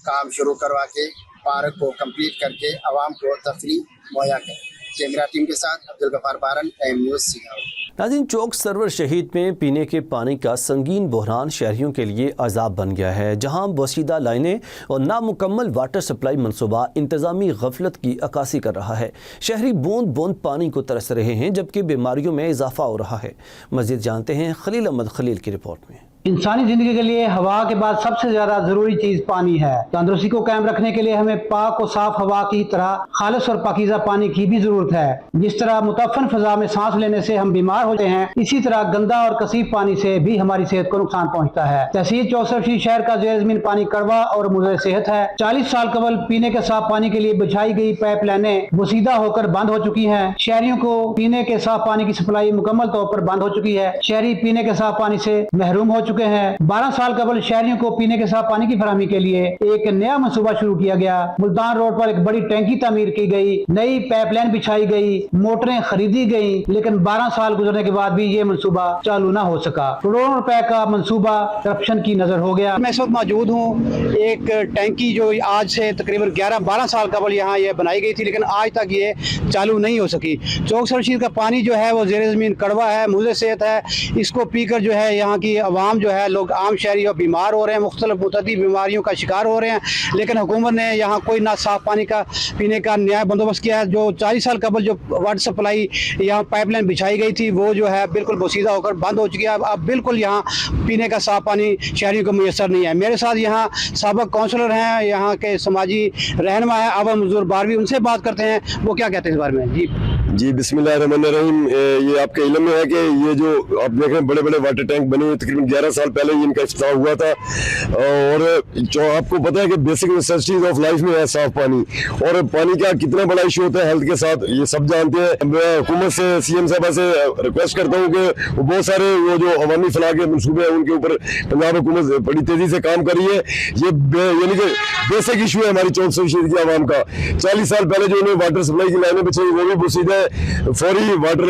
U: काम शुरू करवा के पार्क को कंप्लीट करके आवाम को तफरी मुहैया करें। कैमरा टीम के साथ अब्दुल गफ्फार बारन, AM न्यूज़ सिंगापुर।
A: नाज़रीन, चौक सरवर शहीद में पीने के पानी का संगीन बहरान शहरियों के लिए अजाब बन गया है, जहां वसीदा लाइनें और नामुकम्मल वाटर सप्लाई मनसूबा इंतज़ामी गफलत की अक्कासी कर रहा है। शहरी बूंद बूंद पानी को तरस रहे हैं, जबकि बीमारियों में इजाफा हो रहा है। मज़ीद जानते हैं खलील अहमद खलील की रिपोर्ट में।
V: इंसानी जिंदगी के लिए हवा के बाद सबसे ज्यादा जरूरी चीज पानी है। तंदुरुस्ती को कायम रखने के लिए हमें पाक और साफ हवा की तरह खालिस और पाकीज़ा पानी की भी जरूरत है। जिस तरह मुतफ़न फिजा में सांस लेने से हम बीमार होते हैं, इसी तरह गंदा और कसीब पानी से भी हमारी सेहत को नुकसान पहुँचता है। तहसील चौसरफी शहर का ज़ेर ज़मीन पानी कड़वा और मुज़र सेहत है। 40 साल कबल पीने के साफ पानी के लिए बिछाई गई पाइप लाइनें वसीदा होकर बंद हो चुकी है। शहरियों को पीने के साफ पानी की सप्लाई मुकम्मल तौर पर बंद हो चुकी है। शहरी पीने के साफ पानी से महरूम हो चुके हैं। 12 साल कबल शहरियों को पीने के साफ पानी की फराहमी के लिए एक नया मनसूबा शुरू किया गया। मुल्तान रोड पर एक बड़ी टैंकी तामीर की गई, नई पाइपलाइन बिछाई गई, मोटरें खरीदी गई, लेकिन 12 साल गुजरने के बाद भी ये मनसूबा चालू न हो सका। करोड़ों रुपए का मनसूबा करप्शन की नजर हो गया।
T: मैं इस वक्त मौजूद हूँ, एक टैंकी जो आज से तकरीबन 11-12 साल कबल यहाँ ये बनाई गई थी, लेकिन आज तक ये चालू नहीं हो सकी। चौक सरशीद का पानी जो है वो ज़ेर ज़मीन कड़वा है, मुज़र सेहत है। इसको पीकर जो है यहाँ की आवाम जो है, लोग आम शहरी और बीमार हो रहे हैं, मुख्तलिफ मुतअद्दिद बीमारियों का शिकार हो रहे हैं। लेकिन हुकूमत ने यहाँ कोई ना साफ पानी का पीने का न्याय बंदोबस्त किया है। जो 40 साल कबल जो वाटर सप्लाई यहाँ पाइपलाइन बिछाई गई थी वो जो है बिल्कुल बोसीदा होकर बंद हो चुकी है। अब बिल्कुल यहाँ पीने का साफ पानी शहरियों को मुयसर नहीं है। मेरे साथ यहाँ साबिक काउंसलर हैं, यहाँ के समाजी रहनुमा है अवल मंजूर बारवी, उनसे बात करते हैं वो क्या कहते हैं इस बारे में।
W: जी बिस्मिल्लाहिर्रहमानिर्रहीम। ये आपके इल्म में है कि ये जो आप देख रहे हैं बड़े बड़े वाटर टैंक बने हुए, तकरीबन 11 साल पहले ही इनका इफ्तिताह हुआ था। और जो आपको पता है कि बेसिक नेसेसिटीज ऑफ लाइफ में है साफ पानी, और पानी का कितना बड़ा इशू होता है हेल्थ के साथ, ये सब जानते हैं। मैं हुकूमत से, CM साहबा से रिक्वेस्ट करता हूँ कि वो बहुत सारे वो जो अवामी फलाह के मनसूबे हैं उनके ऊपर पंजाब हुकूमत बड़ी तेजी से काम कर रही है। ये यानी कि बेसिक इशू है हमारी 1400 की आवाम का। 40 साल पहले जो उन्होंने वाटर सप्लाई की लाइनें बिछाई वो भी बोसीदा है, फौरी वाटर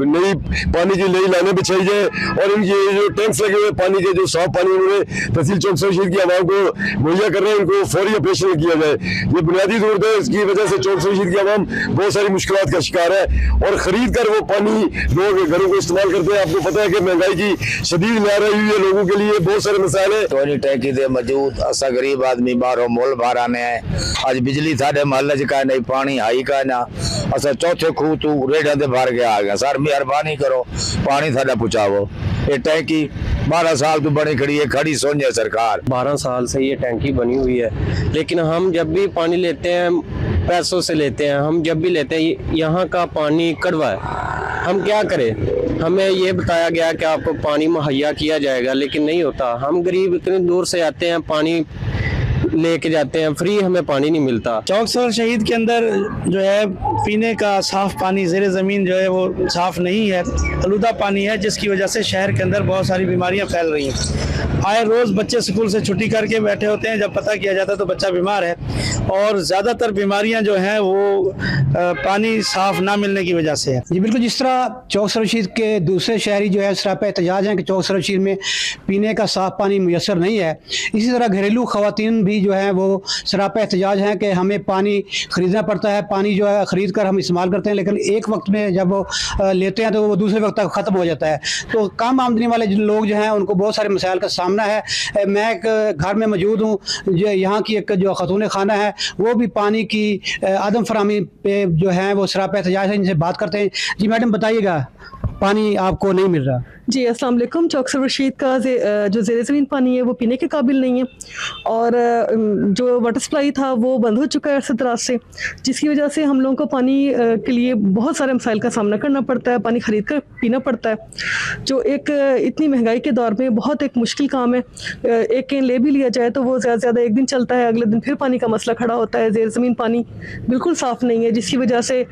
W: नई पानी की नई लाइनें बिछाई जाए, और इनके जो टैंक्स लगे हुए पानी के, जो साफ पानी उन्होंने तहसील चौक सरशीद की आवाम को मुहैया कर रहे हैं, इनको फौरी ऑपरेशन किया जाए। ये बुनियादी जरूरत है, इसकी वजह से चौक सरशीद की आवाम बहुत सारी मुश्किलात का शिकार है, और खरीद कर वो पानी लोग घरों को इस्तेमाल करते हैं। आपको पता है कि महंगाई की शदीद लहर आई हुई है, लोगों के लिए बहुत सारे मसाइल है।
X: टोनी टैंकी दे मौजूद असा गरीब आदमी बाहरों मोल बाहर आने हैं। आज बिजली साढ़े महल च का नहीं, पानी हाई का ना, असा चौथे खूह तू रेड़ा दे भर के आ गया। सर मेहरबानी करो पानी साडा पहुंचाओ। ये टैंकी 12 साल तो बनी खड़ी है, खड़ी सोनिया सरकार।
D: 12 साल से ये टैंकी बनी हुई है, लेकिन हम जब भी पानी लेते हैं पैसों से लेते हैं। हम जब भी लेते हैं यहाँ का पानी कड़वा है, हम क्या करें। हमें ये बताया गया कि आपको पानी मुहैया किया जाएगा, लेकिन नहीं होता। हम गरीब इतने दूर से आते हैं, पानी लेके जाते हैं, फ्री हमें पानी नहीं मिलता।
E: चौक सरोवर शहीद के अंदर जो है पीने का साफ पानी ज़ेरे ज़मीन जो है वो साफ नहीं है, आलूदा पानी है, जिसकी वजह से शहर के अंदर बहुत सारी बीमारियां फैल रही हैं। आए रोज़ बच्चे स्कूल से छुट्टी करके बैठे होते हैं, जब पता किया जाता है तो बच्चा बीमार है, और ज़्यादातर बीमारियां जो हैं वो पानी साफ ना मिलने की वजह से है।
V: जी बिल्कुल, जिस तरह चौक सरोवर शहीद के दूसरे शहरी जो है सरापा एहतजाज हैं कि चौक सरोवर शहीद में पीने का साफ पानी मुयसर नहीं है, इसी तरह घरेलू ख़वातीन भी जो है वो सरापा एहतजाज हैं कि हमें पानी ख़रीदना पड़ता है। पानी जो है ख़रीद कर हम इस्तेमाल करते हैं, लेकिन एक वक्त में जब वो लेते हैं तो वो दूसरे वक्त तक ख़त्म हो जाता है। तो कम आमदनी वाले लोग जो हैं उनको बहुत सारे मसाइल का सामना है। मैं एक घर में मौजूद हूँ, जो यहाँ की एक जो खतून खाना है वो भी पानी की आदम फरामी पे जो है वो सरापा एहतजाज है। इनसे बात करते हैं। जी मैडम बताइएगा, पानी आपको नहीं मिल रहा?
F: जी अस्सलाम वालेकुम। चौक सरोवर शहीद का जो ज़ेरे ज़मीन पानी है वो पीने के काबिल नहीं है, और जो वाटर सप्लाई था वो बंद हो चुका है अरसे दराज से, जिसकी वजह से हम लोगों को पानी के लिए बहुत सारे मसाइल का सामना करना पड़ता है। पानी ख़रीद कर पीना पड़ता है, जो एक इतनी महंगाई के दौर में बहुत एक मुश्किल काम है। एक कैन ले भी लिया जाए तो वो ज़्यादा से ज़्यादा एक दिन चलता है, अगले दिन फिर पानी का मसला खड़ा होता है। ज़ेरे ज़मीन पानी बिल्कुल साफ़ नहीं है, जिसकी वजह से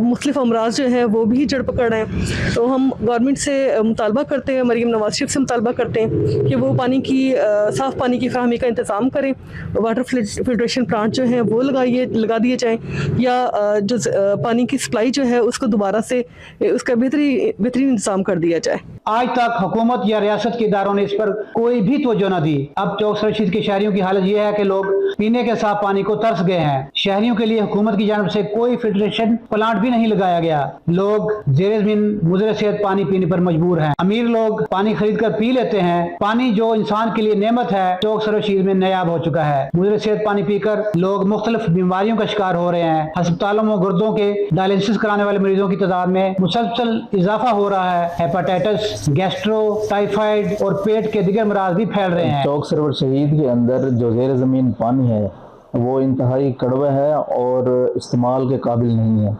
F: मुख्तलिफ अमराज जो हैं वो भी जड़ पकड़ रहे हैं। तो हम गवर्नमेंट से मुतालबा करते हैं, मरीम नवाज शरीफ से मुतालबा करते हैं कि वो पानी की साफ़ पानी की फराहमी का इंतज़ाम करें। वाटर फिल्ट्रेशन प्लांट जो हैं वो लगा दिए जाएँ, या जो पानी की सप्लाई जो है उसको दोबारा से उसका बेहतरीन इंतज़ाम कर दिया जाए।
V: आज तक हुकूमत या रियासत के इदारों ने इस पर कोई भी तवज्जो न दी। अब चौक सरोवर शहीद के शहरियों की हालत यह है कि लोग पीने के साफ पानी को तरस गए हैं। शहरियों के लिए हुकूमत की जानिब से कोई फिल्ट्रेशन प्लांट भी नहीं लगाया गया। लोग ज़ेरे ज़मीन मुज़र सेहत पानी पीने पर मजबूर हैं। अमीर लोग पानी खरीद कर पी लेते हैं। पानी जो इंसान के लिए नेमत है, चौक सरोवर शहीद में नायाब हो चुका है। मुज़र सेहत पानी पीकर लोग मुख्तलिफ बीमारियों का शिकार हो रहे हैं। अस्पतालों में गुर्दों के डायलिसिस कराने वाले मरीजों की तादाद में मुसलसल इजाफा हो रहा है। हेपेटाइटिस, गैस्ट्रो, टाइफाइड और पेट के दिगर मराज भी फैल रहे हैं।
G: चौक सरोवर शहीद के अंदर जो ज़ेरे ज़मीन पानी है वो इंतहाई कड़वा है और इस्तेमाल के काबिल नहीं है,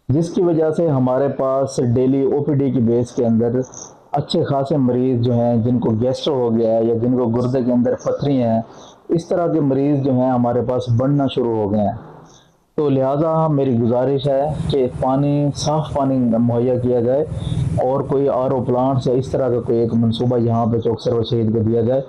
G: जिसकी वजह से हमारे पास डेली ओपीडी की बेस के अंदर अच्छे खासे मरीज़ जो हैं, जिनको गैस्ट्रो हो गया है या जिनको गुर्दे के अंदर पथरी हैं, इस तरह के मरीज़ जो हैं हमारे पास बढ़ना शुरू हो गए हैं। तो लिहाजा मेरी गुजारिश है कि पानी साफ़ पानी मुहैया किया जाए और कोई RO प्लांट या इस तरह का कोई एक मनसूबा यहाँ पे चौक सरोवर शहीद को दिया जाए,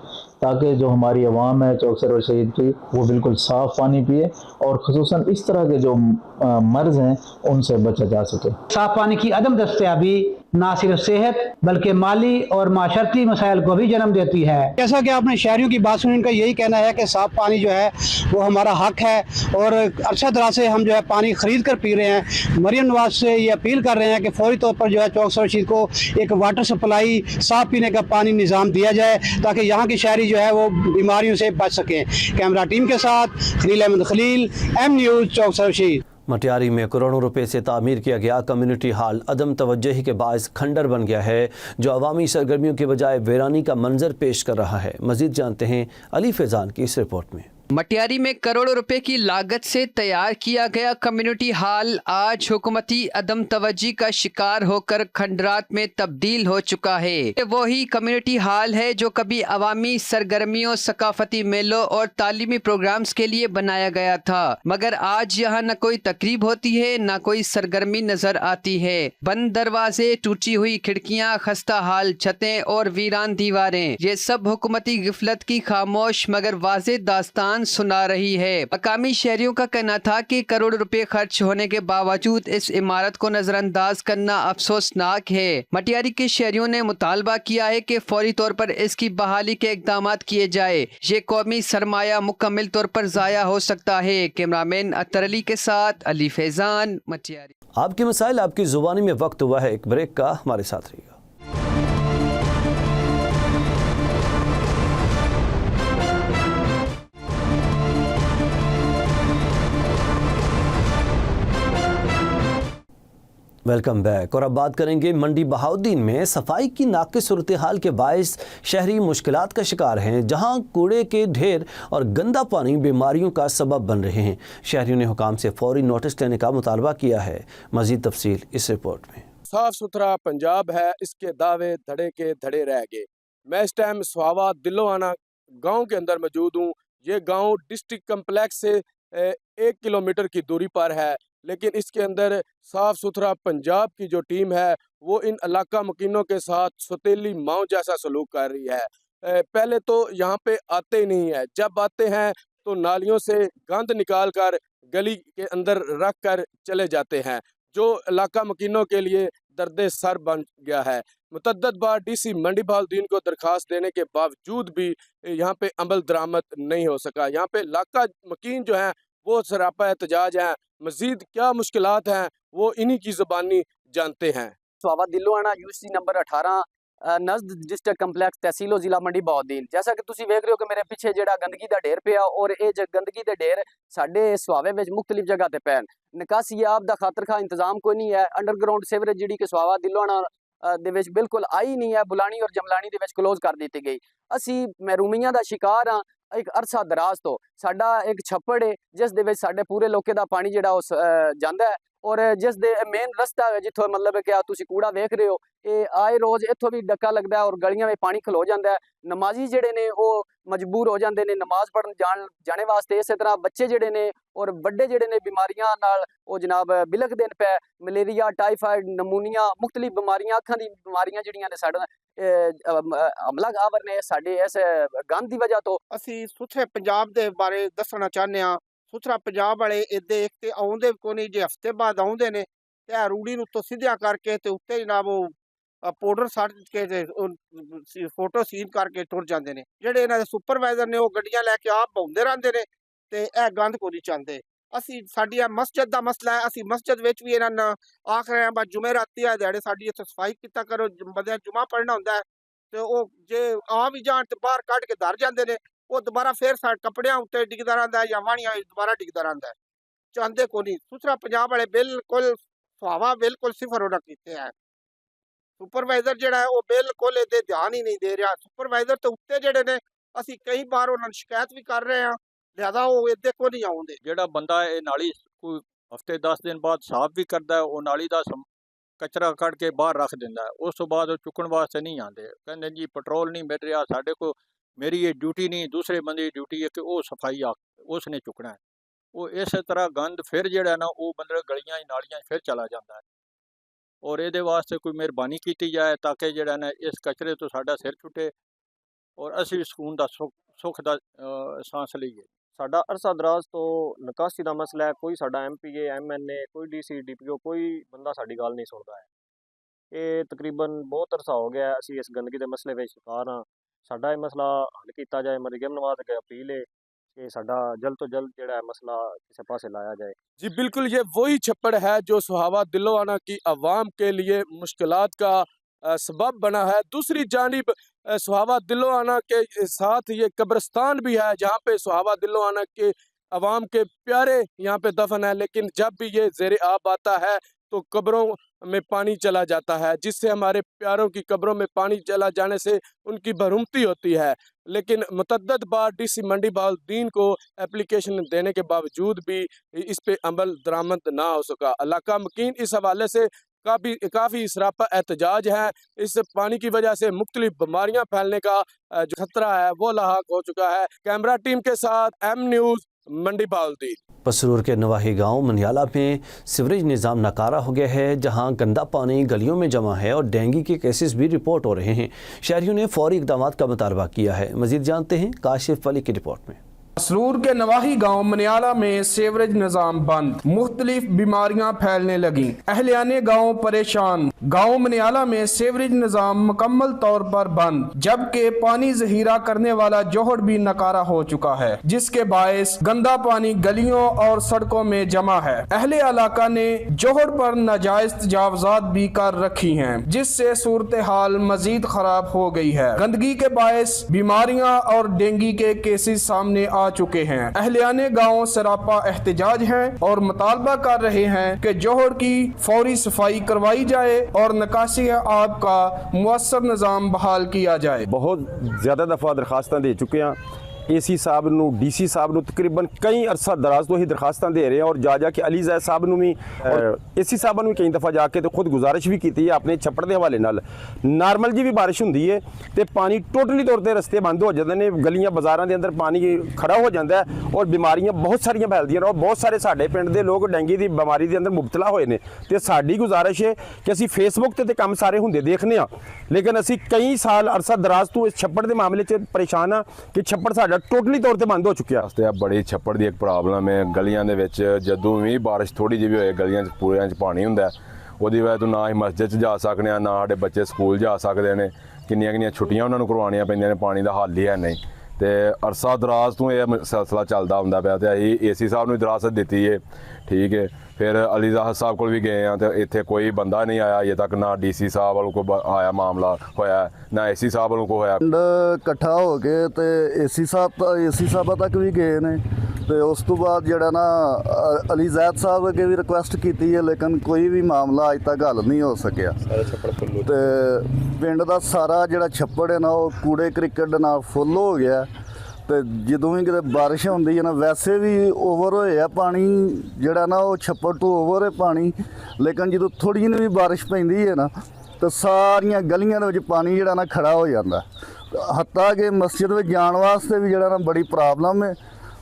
G: ताकि जो हमारी आवाम है चौक सरोवर शहीद की वो बिल्कुल साफ़ पानी पिए और ख़ुसूसन इस तरह के जो मर्ज़ हैं उनसे बचा जा सके।
V: साफ पानी की अदम दस्तयाबी न सिर्फ सेहत बल्कि माली और माशरती मसाइल को भी जन्म देती है। जैसा कि आपने शहरियों की बात सुनी, उनका यही कहना है कि साफ पानी जो है वो हमारा हक है, और अरसा दराज से हम जो है पानी खरीद कर पी रहे हैं। मरीम नवाज से ये अपील कर रहे हैं कि फौरी तौर पर जो है चौक सरोवर शहीद को एक वाटर सप्लाई, साफ पीने का पानी निज़ाम दिया जाए, ताकि यहाँ के शहरी जो है वो बीमारियों से बच सकें। कैमरा टीम के साथ खलील अहमद खलील, M न्यूज़, चौक सरोवर शहीद।
A: मटियारी में करोड़ों रुपए से तामीर किया गया कम्युनिटी हॉल अदम तवज्जुही के बायस खंडर बन गया है, जो अवामी सरगर्मियों के बजाय वीरानी का मंजर पेश कर रहा है। मजीद जानते हैं अली फैजान की इस रिपोर्ट में।
Y: मटियारी में करोड़ों रुपए की लागत से तैयार किया गया कम्युनिटी हॉल आज हुकूमती अदम तवज्जी का शिकार होकर खंडरात में तब्दील हो चुका है। ये वही कम्युनिटी हॉल है जो कभी अवामी सरगर्मियों, सकाफती मेलों और तालीमी प्रोग्राम्स के लिए बनाया गया था, मगर आज यहाँ न कोई तकरीब होती है न कोई सरगर्मी नजर आती है। बंद दरवाजे, टूटी हुई खिड़कियाँ, खस्ता हाल छतें और वीरान दीवारें, ये सब हुकूमती गिफलत की खामोश मगर वाज़ेह दास्तान सुना रही है। मकामी शहरियों का कहना था कि करोड़ रुपए खर्च होने के बावजूद इस इमारत को नजरअंदाज करना अफसोसनाक है। मटियारी के शहरियों ने मुतालबा किया है कि फौरी तौर पर इसकी बहाली के इकदाम किए जाए। ये कौमी सरमाया मुकम्मल तौर पर जाया हो सकता है। कैमरामैन अतर अली के साथ अली फैजान, मटियारी।
A: आपके मसाइल आपकी जुबानी में वक्त हुआ है एक ब्रेक का, हमारे साथ रहिएगा। Welcome back. और अब बात करेंगे मंडी बहाउद्दीन में सफाई की नाक़िस सूरत हाल के बायस शहरी मुश्किलात का शिकार हैं, जहां कूड़े के ढेर और गंदा पानी बीमारियों का सबब बन रहे हैं। शहरियों ने हुकाम से फौरी नोटिस लेने का मुतालबा किया है। मज़ीद तफसील इस रिपोर्ट में।
H: साफ सुथरा पंजाब है, इसके दावे धड़े के धड़े रह गए। मैं इस टाइम स्वावा दिलोआना गांव के अंदर मौजूद हूँ। ये गांव डिस्ट्रिक्ट कम्प्लेक्स से 1 किलोमीटर की दूरी पर है, लेकिन इसके अंदर साफ सुथरा पंजाब की जो टीम है वो इन इलाका मकीनों के साथ सौतेली माओ जैसा सलूक कर रही है। पहले तो यहाँ पे आते ही नहीं है, जब आते हैं तो नालियों से गंद निकाल कर गली के अंदर रख कर चले जाते हैं, जो इलाका मकीनों के लिए दर्द सर बन गया है। मुतद्दद बार डीसी मंडी बहाउद्दीन को दरखास्त देने के बावजूद भी यहाँ पे अमल दरामद नहीं हो सका। यहाँ पे इलाका मकीन जो हैं वो सरापा एहतजाज हैं। मजीद क्या मुश्किलात हैं वो इन्हीं की ज़ुबानी जानते हैं।
I: स्वावा दिलोआना यूसी नंबर 18 नज़द डिस्ट्रिक्ट कंप्लैक्स तहसीलो जिला मंडी बहाउद्दीन। जैसा कि तुसी वेख रहे हो कि मेरे पीछे जेड़ा गंदगी दा ढेर पिया, और ये गंदगी दे ढेर साडे स्वावे विच मुख्तलिफ जगह ते पैन। निकासी आप दा खातर खा इंतजाम कोई नहीं है। अंडरग्राउंड सीवरेज जिहड़ी कि स्वावा दिलोआना दे विच बिल्कुल आई नहीं है, बुलानी और जमलानी दे विच क्लोज कर दी गई। असी महरूमियां दा शिकार हाँ। एक अरसा दराज तो साडा एक छप्पड़ है जिस दे विच साडे पूरे लोके दा पानी जिहड़ा जांदा है, और जिस दे मेन रस्ता है जिथों मतलब कि तुसी कूड़ा देख रहे हो, ये आए रोज इथों भी डक्का लगता है और गलियां में पानी खलो जाता है। नमाजी जेडे ने वो मजबूर हो जाते हैं नमाज पढ़न जाने वास्ते। इस तरह बच्चे जेडे ने और बड़े जेडे ने बीमारियां नाल वो जनाब बिलक देन पे, मलेरिया, टाइफाइड, नमूनिया, मुख्तलिफ बीमारियां, अखां दी बीमारियां जिहड़ियां ने साडे हमला आवर ने साडे इस गंद दी वजह तो।
J: असी सुथरे पंजाब दे बारे दसना चाहते हैं। सुथरा पंजाब वाले इदे एक ते आउंदे को नहीं, जे हफ्ते बाद आउंदे ने ते रूड़ी नूं तो सीधा करके ते उत्ते जनाब वो पाउडर सट के ते फोटो सीन करके टुर जाते हैं। जेडे इन्हां दे सुपरवाइजर ने वो गड्डियां लैके आप बौंदे रहंदे ने ते ए गंद को नहीं चाहते। असी साडी मस्जिद दा मसला है, असी मस्जिद विच भी इन्हां आख रहे हैं बस जुमे राती आ दिहाड़े साडी इत्थे सफाई कीता करो, बंदे जुमा पढ़ना हुंदा है ते ओ जे आ भी जाण ते बाहर कढ के धर जांदे ने, वो दोबारा फिर कपड़ियां उत्ते डिगदा रहिंदा है या वाणियां दोबारा डिगदा रहिंदा है। चाहते को नहीं। सुथरा पंजाब वाले बिल्कुल सुहावा बिल्कुल सिफर उन्हां कीते है। सुपरवाइजर जिहड़ा है वो बिल्कुल इहदे ध्यान ही नहीं दे रहा। सुपरवाइजर तो उत्ते जिहड़े ने असी कई बार उन्हां नूं शिकायत भी कर रहे हैं, लिहाजा वो इहदे को नहीं आउंदे।
K: जिहड़ा बंदा ये नाली कोई हफ्ते 10 दिन बाद साफ भी करता है, वो नाली दा कचरा कढ़ के बाहर रख दिंदा है, उस तो बाद चुकण वास्ते नहीं आते। कहते जी पेट्रोल नहीं मिल रहा साढ़े को, मेरी ये ड्यूटी नहीं, दूसरे बंदे की ड्यूटी है कि वो सफाई उसने चुकना है। वो इस तरह गंद फिर जिहड़ा ना वो बंदे गलियां नालियां फिर चला जाता है, और ये वास्ते कोई मेहरबानी की जाए ताकि जिहड़ा ना इस कचरे तो साडा सिर छुटे और असी सुकून का सुख का सांस लईए।
L: साडा अरसा दराज तो निकासी का मसला है, कोई साडा MPA MNA कोई DC DPO कोई बंदा साडी गल नहीं सुनता है। ये तकरीबन बहुत अरसा हो गया असी इस गंदगी के मसले में शिकार हाँ। साडा ये मसला हल किया जाए, मरीम नवाज अगे अपील है कि साडा जल्द तो जल्द जिहड़ा मसला किसी पासे लाया जाए।
H: जी बिल्कुल, ये वही छप्पड़ है जो सुहावा दिलोआना की आवाम के लिए मुश्किलात का सबब बना है। दूसरी जानिब सुहावा दिलोआना के साथ ये कब्रिस्तान भी है जहाँ पे सुहावा दिलोआना के आवाम के प्यारे यहाँ पे दफन है, लेकिन जब भी ये ज़ेरे आब आता है तो कब्रों में पानी चला जाता है, जिससे हमारे प्यारों की कब्रों में पानी चला जाने से उनकी बरहमती होती है। लेकिन मुतद्दद बार DC मंडी बहाउद्दीन को एप्लीकेशन देने के बावजूद भी इस पे अमल दरामद ना हो सका। इलाका मकीन इस हवाले से काफ़ी सरापा एहतजाज है। इस पानी की वजह से मुख्तलिफ बीमारियाँ फैलने का जो खतरा है वो लाहक हो चुका है। कैमरा टीम के साथ M न्यूज़ मंडी बहाउद्दीन।
A: पसरूर के नवाही गांव मनियाला में सीवरेज निज़ाम नाकारा हो गया है, जहां गंदा पानी गलियों में जमा है और डेंगू के केसेस भी रिपोर्ट हो रहे हैं। शहरियों ने फौरी इक़दाम का मुतालबा किया है। मज़ीद जानते हैं काशिफ अली की रिपोर्ट में।
Z: पसरूर के नवाही गांव मनियाला में सीवरेज निजाम बंद, मुख्तलिफ बीमारियां फैलने लगी, अहलियाने गांव परेशान। गांव मनियाला में सीवरेज निजाम मुकम्मल तौर पर बंद, जबकि पानी जहीरा करने वाला जोहड़ भी नकारा हो चुका है, जिसके बायस गंदा पानी गलियों और सड़कों में जमा है। अहले इलाका ने जोहड़ पर नाजायज तजावजात भी कर रखी हैं, जिससे सूरत हाल मजीद खराब हो गई है। गंदगी के बायस बीमारियां और डेंगू के केसेस सामने आ चुके हैं। अहलियाने गाँव सरापा एहतजाज हैं और मुतालबा कर रहे हैं कि जोहड़ की फौरी सफाई करवाई जाए और निकासी आब का मुअस्सर निज़ाम बहाल किया जाए।
M: बहुत ज़्यादा दफ़ा दरखास्तां दे चुके हैं AC साहब नू, DC साहब नू, तकरीबन कई अरसा दराज तो ही दरखास्तां दे रहे हैं और जा के अली ज़ैद साहब नू भी और AC साहब नू कई दफ़ा जाके तो खुद गुजारिश भी की है अपने छप्पड़ के हवाले नाल। नॉर्मल जी भी बारिश होंदी है तो पानी टोटली तौर पर रस्ते बंद हो जाते हैं, गलियां बाज़ारां के अंदर पानी खड़ा हो जाता है और बीमारियां बहुत सारियां फैलदियां और बहुत सारे साडे पिंड के लोग डेंगू की बीमारी के अंदर मुबतला होए ने। तो साडी गुजारिश है कि असीं फेसबुक ते काम सारे होंदे देखने आ, लेकिन असीं कई साल अरसा दराज तो इस छप्पड़ के मामले च परेशान हाँ कि छप्पड़ साडा टोटली तौर पर बंद हो चुका है।
W: बड़ी छप्पड़ की एक प्रॉब्लम है गलियां दे विच, जदों भी बारिश थोड़ी जी भी होए गलियां पूरियां च पानी हुंदा ਉਹਦੀ वजह तो ना ही मस्जिद च जा सकते हैं, ना साडे बच्चे स्कूल जा सकते हैं, किन्नियां छुट्टियां उन्होंने करवानियां पैंदियां ने, पानी का हल ही है नहीं। तो अरसा दराज तो यह सिलसिला चलता होंदा पिया ते असीं AC साहब नूं दरासत दी है, ठीक है। फिर अली ज़ाहिद साहब को भी गए हैं तो इत्थे कोई बंदा नहीं आया अजे तक, ना DC साहब वालों को आया मामला होया, ना AC साहब वालों को होया।
N: इकट्ठा हो गए तो AC साहब तक भी गए ने तो उस तो बाद जड़ा ना अली ज़ैद साहब अगे भी रिक्वेस्ट की है, लेकिन कोई भी मामला अज तक हल नहीं हो सकिया। तो पिंड का सारा जड़ा छप्पड़ है ना वो कूड़े क्रिकेट नाल फुल हो गया। तो ਜਦੋਂ भी किते बारिश होंदी है ना वैसे भी ओवर होया पानी जड़ा ना वो छप्पड़ तो ओवर है पानी, लेकिन जो थोड़ी जी भी बारिश पैंदी है ना तो सारियां गलियां दे विच पानी जड़ा ना खड़ा हो जाता, हत्ता कि मस्जिद में जाने वास्ते भी जड़ा ना बड़ी प्रॉब्लम है।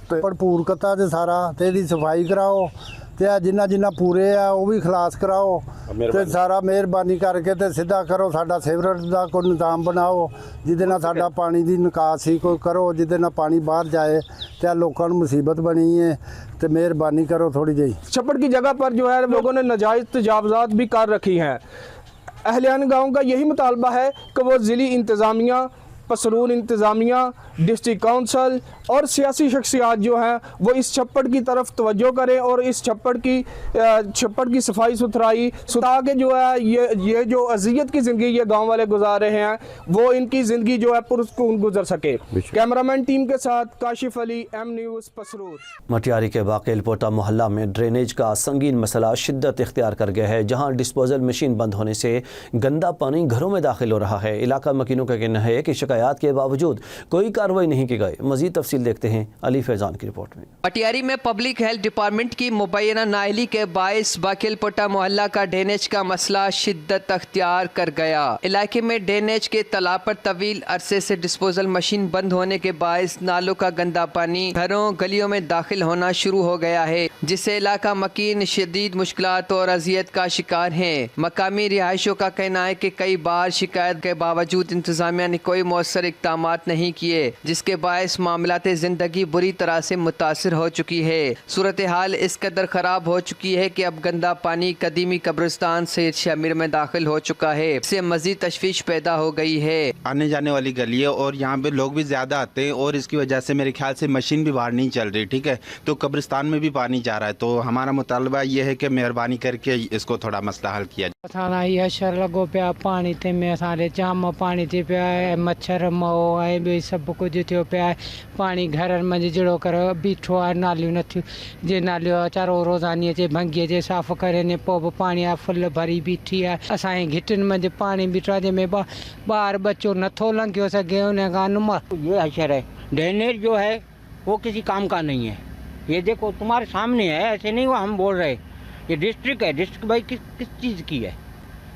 N: तो
O: भरपूर कत्ता ते सारा ते इहदी सफाई कराओ ते जिन्ना जिन्ना पूरे आ वो भी खलास कराओ ते सारा मेहरबानी करके ते सीधा करो, साडा सीवरेज का कोई निज़ाम बनाओ जिहदे नाल साडा पानी की निकासी कोई करो, जिहदे नाल पानी बाहर जाए ते लोगों को मुसीबत बनी है, तो मेहरबानी करो थोड़ी जी।
Z: छप्पड़ की जगह पर जो है लोगों ने नाजायज़ तजावज़ात भी कर रखी हैं। अहलियान गाँव का यही मुतालबा है कि वो ज़िली इंतज़ामिया, पसरूर इंतज़ामिया, डिस्ट्रिक्ट काउंसिल और सियासी शख्सियात जो हैं वो इस छप्पड़ की तरफ तवज्जो करें और इस छप्पड़ की सफाई सुथराई ताकि जो है ये जो अजियत की ज़िंदगी ये गांव वाले गुजार रहे हैं वो इनकी ज़िंदगी जो है पुरसुकून गुजर सके। कैमरामैन टीम के साथ काशिफ अली, M न्यूज़, पसरूर।
A: मटियारी के बाक़िल पोटा मोहल्ला में ड्रेनेज का संगीन मसला शिद्दत इख्तियार कर गया है, जहाँ डिस्पोजल मशीन बंद होने से गंदा पानी घरों में दाखिल हो रहा है। इलाका मकीनों का कहना है कि शिकायत के बावजूद कोई कार्रवाई नहीं की गई। मजीद तफसील देखते हैं अली फैजान की रिपोर्ट में।
Y: मटियारी में पब्लिक हेल्थ डिपार्टमेंट की मुबैना नाअहली के बायस बाकिल पोटा मोहल्ला का ड्रेनेज का मसला शिद्दत अख्तियार कर गया। इलाके में ड्रेनेज के तालाब पर तवील अरसे से डिस्पोजल मशीन बंद होने के बायस नालों का गंदा पानी घरों गलियों में दाखिल होना शुरू हो गया है, जिससे इलाका मकीन शदीद मुश्किलात और अजियत का शिकार है। मकामी रिहायशों का कहना है कि कई बार शिकायत के बावजूद इंतजामिया ने कोई मौसर इक़दामात नहीं किए, जिसके बायस मामलाते ज़िंदगी बुरी तरह से मुतासिर हो चुकी है। सूरत हाल इस कदर ख़राब हो चुकी है कि अब गंदा पानी कदीमी कब्रिस्तान से शमीर में दाखिल हो चुका है। इससे मज़ीद तशवीश पैदा हो गई है।
Q: आने जाने वाली गली है और यहाँ पे लोग भी ज़्यादा आते हैं और इसकी वजह से मेरे ख्याल से मशीन भी बाहर नहीं चल रही, ठीक है, तो कब्रिस्तान में भी पानी जा रहा है। तो हमारा मुतालबा ये है कि मेहरबानी करके इसको थोड़ा मसला हल किया
R: जाए। शर लगो पिया पानी ते में सारे जाम पानी ते पिया मच्छर महो है भी सब कुछ थियो पिया पानी घर में जड़ो कर बीठो है नालियों न जे नालियों चारों रोज़ानी जे भंगी जे साफ़ करे ने पो पानी फुल भरी बीठी है। असांजे घिटन में जो पानी बीठो है जंहिंमें ॿार बच्चो नथो लंघियो सके उन का ये अशर है। ड्रेनेज जो है वो किसी काम का नहीं है। ये देखो तुम्हारे सामने है, ऐसे नहीं वो हम बोल रहे। ये डिस्ट्रिक्ट है, डिस्ट्रिक्ट भाई किस चीज़ की है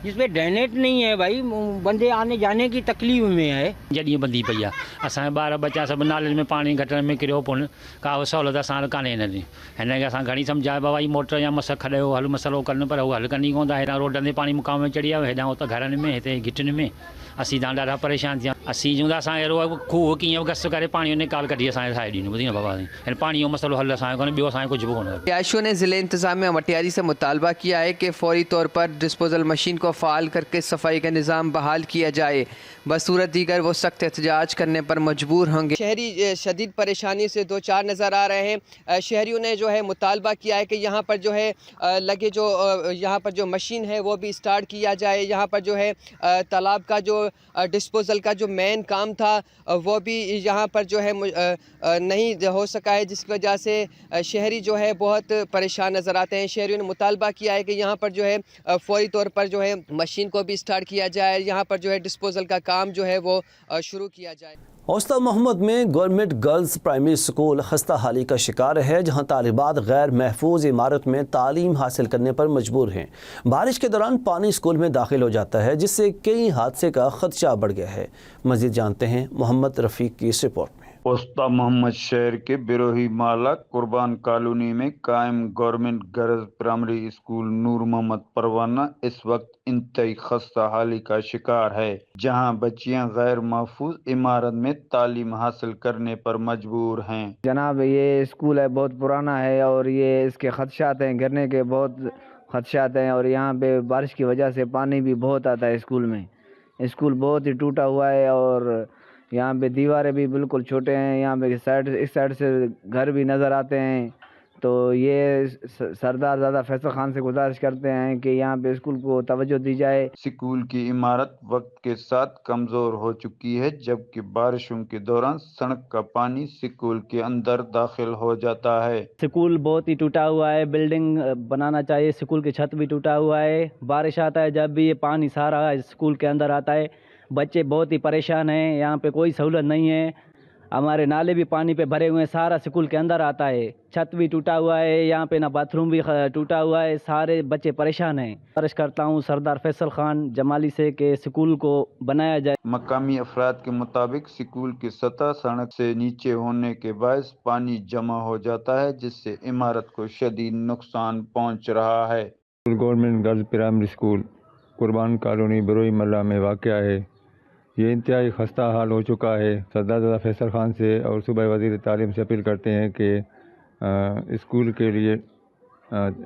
R: जिसमें ड्रेनेज नहीं है भाई, बंदे आने जाने की तकलीफ में है।
S: जॾहिं बंदी पई आहे असांजा ॿार बच्चा सभु नाले में पाणी गटर में किरियो पियो, का सहूलियत असां वटि कान्हे हिन खे असां घणी सम्झाए बाबा ही मोटर या मस खॾियो हल मसलो कनि, पर उहो हल कनि कोन था। हेॾां रोडनि ते पाणी मुकाम में चढ़ी वियो, हेॾां उते घरनि में हिते घिटनि में असीं तव्हां ॾाढा परेशान थिया। असीं चऊं था असां अहिड़ो खूह कीअं घस करे पाणी जो निकाल कढी असांखे ठाहे ॾींदो, ॿुधी न बाबा हिन पाणी जो मसलो हल असांजो कोन्हे, ॿियो असांजो कुझु बि कोन्हे।
Y: रिहायशियों ने ज़िले इंतज़ामिया मटियारी से मुतालबा किया है कि फौरी तौर पर डिस्पोजल मशीन को फ़ाल करके सफाई का निज़ाम बहाल किया जाए, बसूरत दीगर वो सख्त एहतजाज करने पर मजबूर होंगे। शहरी शदीद परेशानी से दो चार नज़र आ रहे हैं। शहरियों ने जो है मुतालबा किया है कि यहाँ पर जो है लगे जो यहाँ पर जो मशीन है वो भी स्टार्ट किया जाए। यहाँ पर जो है तालाब का जो डिस्पोजल का जो मेन काम था वो भी यहाँ पर जो है नहीं हो सका है, जिसकी वजह से शहरी जो है बहुत परेशान नज़र आते हैं। शहरियों ने मुतालबा किया है कि यहाँ पर जो है फौरी तौर पर जो है मशीन को भी स्टार्ट किया जाए, यहाँ पर जो है डिस्पोजल का काम जो है वो शुरू किया जाए।
A: औस्ता मोहम्मद में गवर्नमेंट गर्ल्स प्राइमरी स्कूल खस्ता हाली का शिकार है, जहां तालिबात गैर महफूज इमारत में तालीम हासिल करने पर मजबूर हैं। बारिश के दौरान पानी स्कूल में दाखिल हो जाता है, जिससे कई हादसे का खदशा बढ़ गया है। मज़ीद जानते हैं मोहम्मद रफ़ीक की इस रिपोर्ट में।
B: औस्ता मोहम्मद शहर के बिरोही माला कुर्बान कॉलोनी में कायम गवर्नमेंट गर्ल्स प्राइमरी स्कूल नूर मोहम्मद परवाना इस वक्त इंतहाई खस्ता हाली का शिकार है, जहां बच्चियां गैर महफूज इमारत में तालीम हासिल करने पर मजबूर हैं।
C: जनाब, ये स्कूल है बहुत पुराना है और ये इसके खदशात हैं, गिरने के बहुत खदशात हैं और यहाँ पे बारिश की वजह से पानी भी बहुत आता है स्कूल में। स्कूल बहुत ही टूटा हुआ है और यहाँ पे दीवारें भी बिल्कुल छोटे हैं। यहाँ पे इस साइड से घर भी नज़र आते हैं। तो ये सरदार ज़्यादा फैसल खान से गुजारिश करते हैं कि यहाँ पे स्कूल को तवज्जो दी जाए।
B: स्कूल की इमारत वक्त के साथ कमज़ोर हो चुकी है, जबकि बारिशों के दौरान सड़क का पानी स्कूल के अंदर दाखिल हो जाता है।
C: स्कूल बहुत ही टूटा हुआ है, बिल्डिंग बनाना चाहिए। स्कूल की छत भी टूटा हुआ है। बारिश आता है जब भी ये पानी सारा स्कूल के अंदर आता है, बच्चे बहुत ही परेशान हैं। यहाँ पे कोई सहूलत नहीं है। हमारे नाले भी पानी पे भरे हुए हैं, सारा स्कूल के अंदर आता है। छत भी टूटा हुआ है, यहाँ पे ना बाथरूम भी टूटा हुआ है। सारे बच्चे परेशान हैं। गुजारिश करता हूँ सरदार फैसल खान जमाली से कि स्कूल को बनाया जाए।
B: मकामी अफराद के मुताबिक स्कूल की सतह सड़क से नीचे होने के बायस पानी जमा हो जाता है, जिससे इमारत को शदीद नुकसान पहुँच रहा है।
P: गवर्नमेंट गर्ल्स प्राइमरी स्कूल कुर्बान कॉलोनी बिरोई मल्ला में वाक़या है। ये इंतहाई खस्ता हाल हो चुका है। सरदार फैसल खान से और सूबाई वज़ीर तालीम से अपील करते हैं कि स्कूल के लिए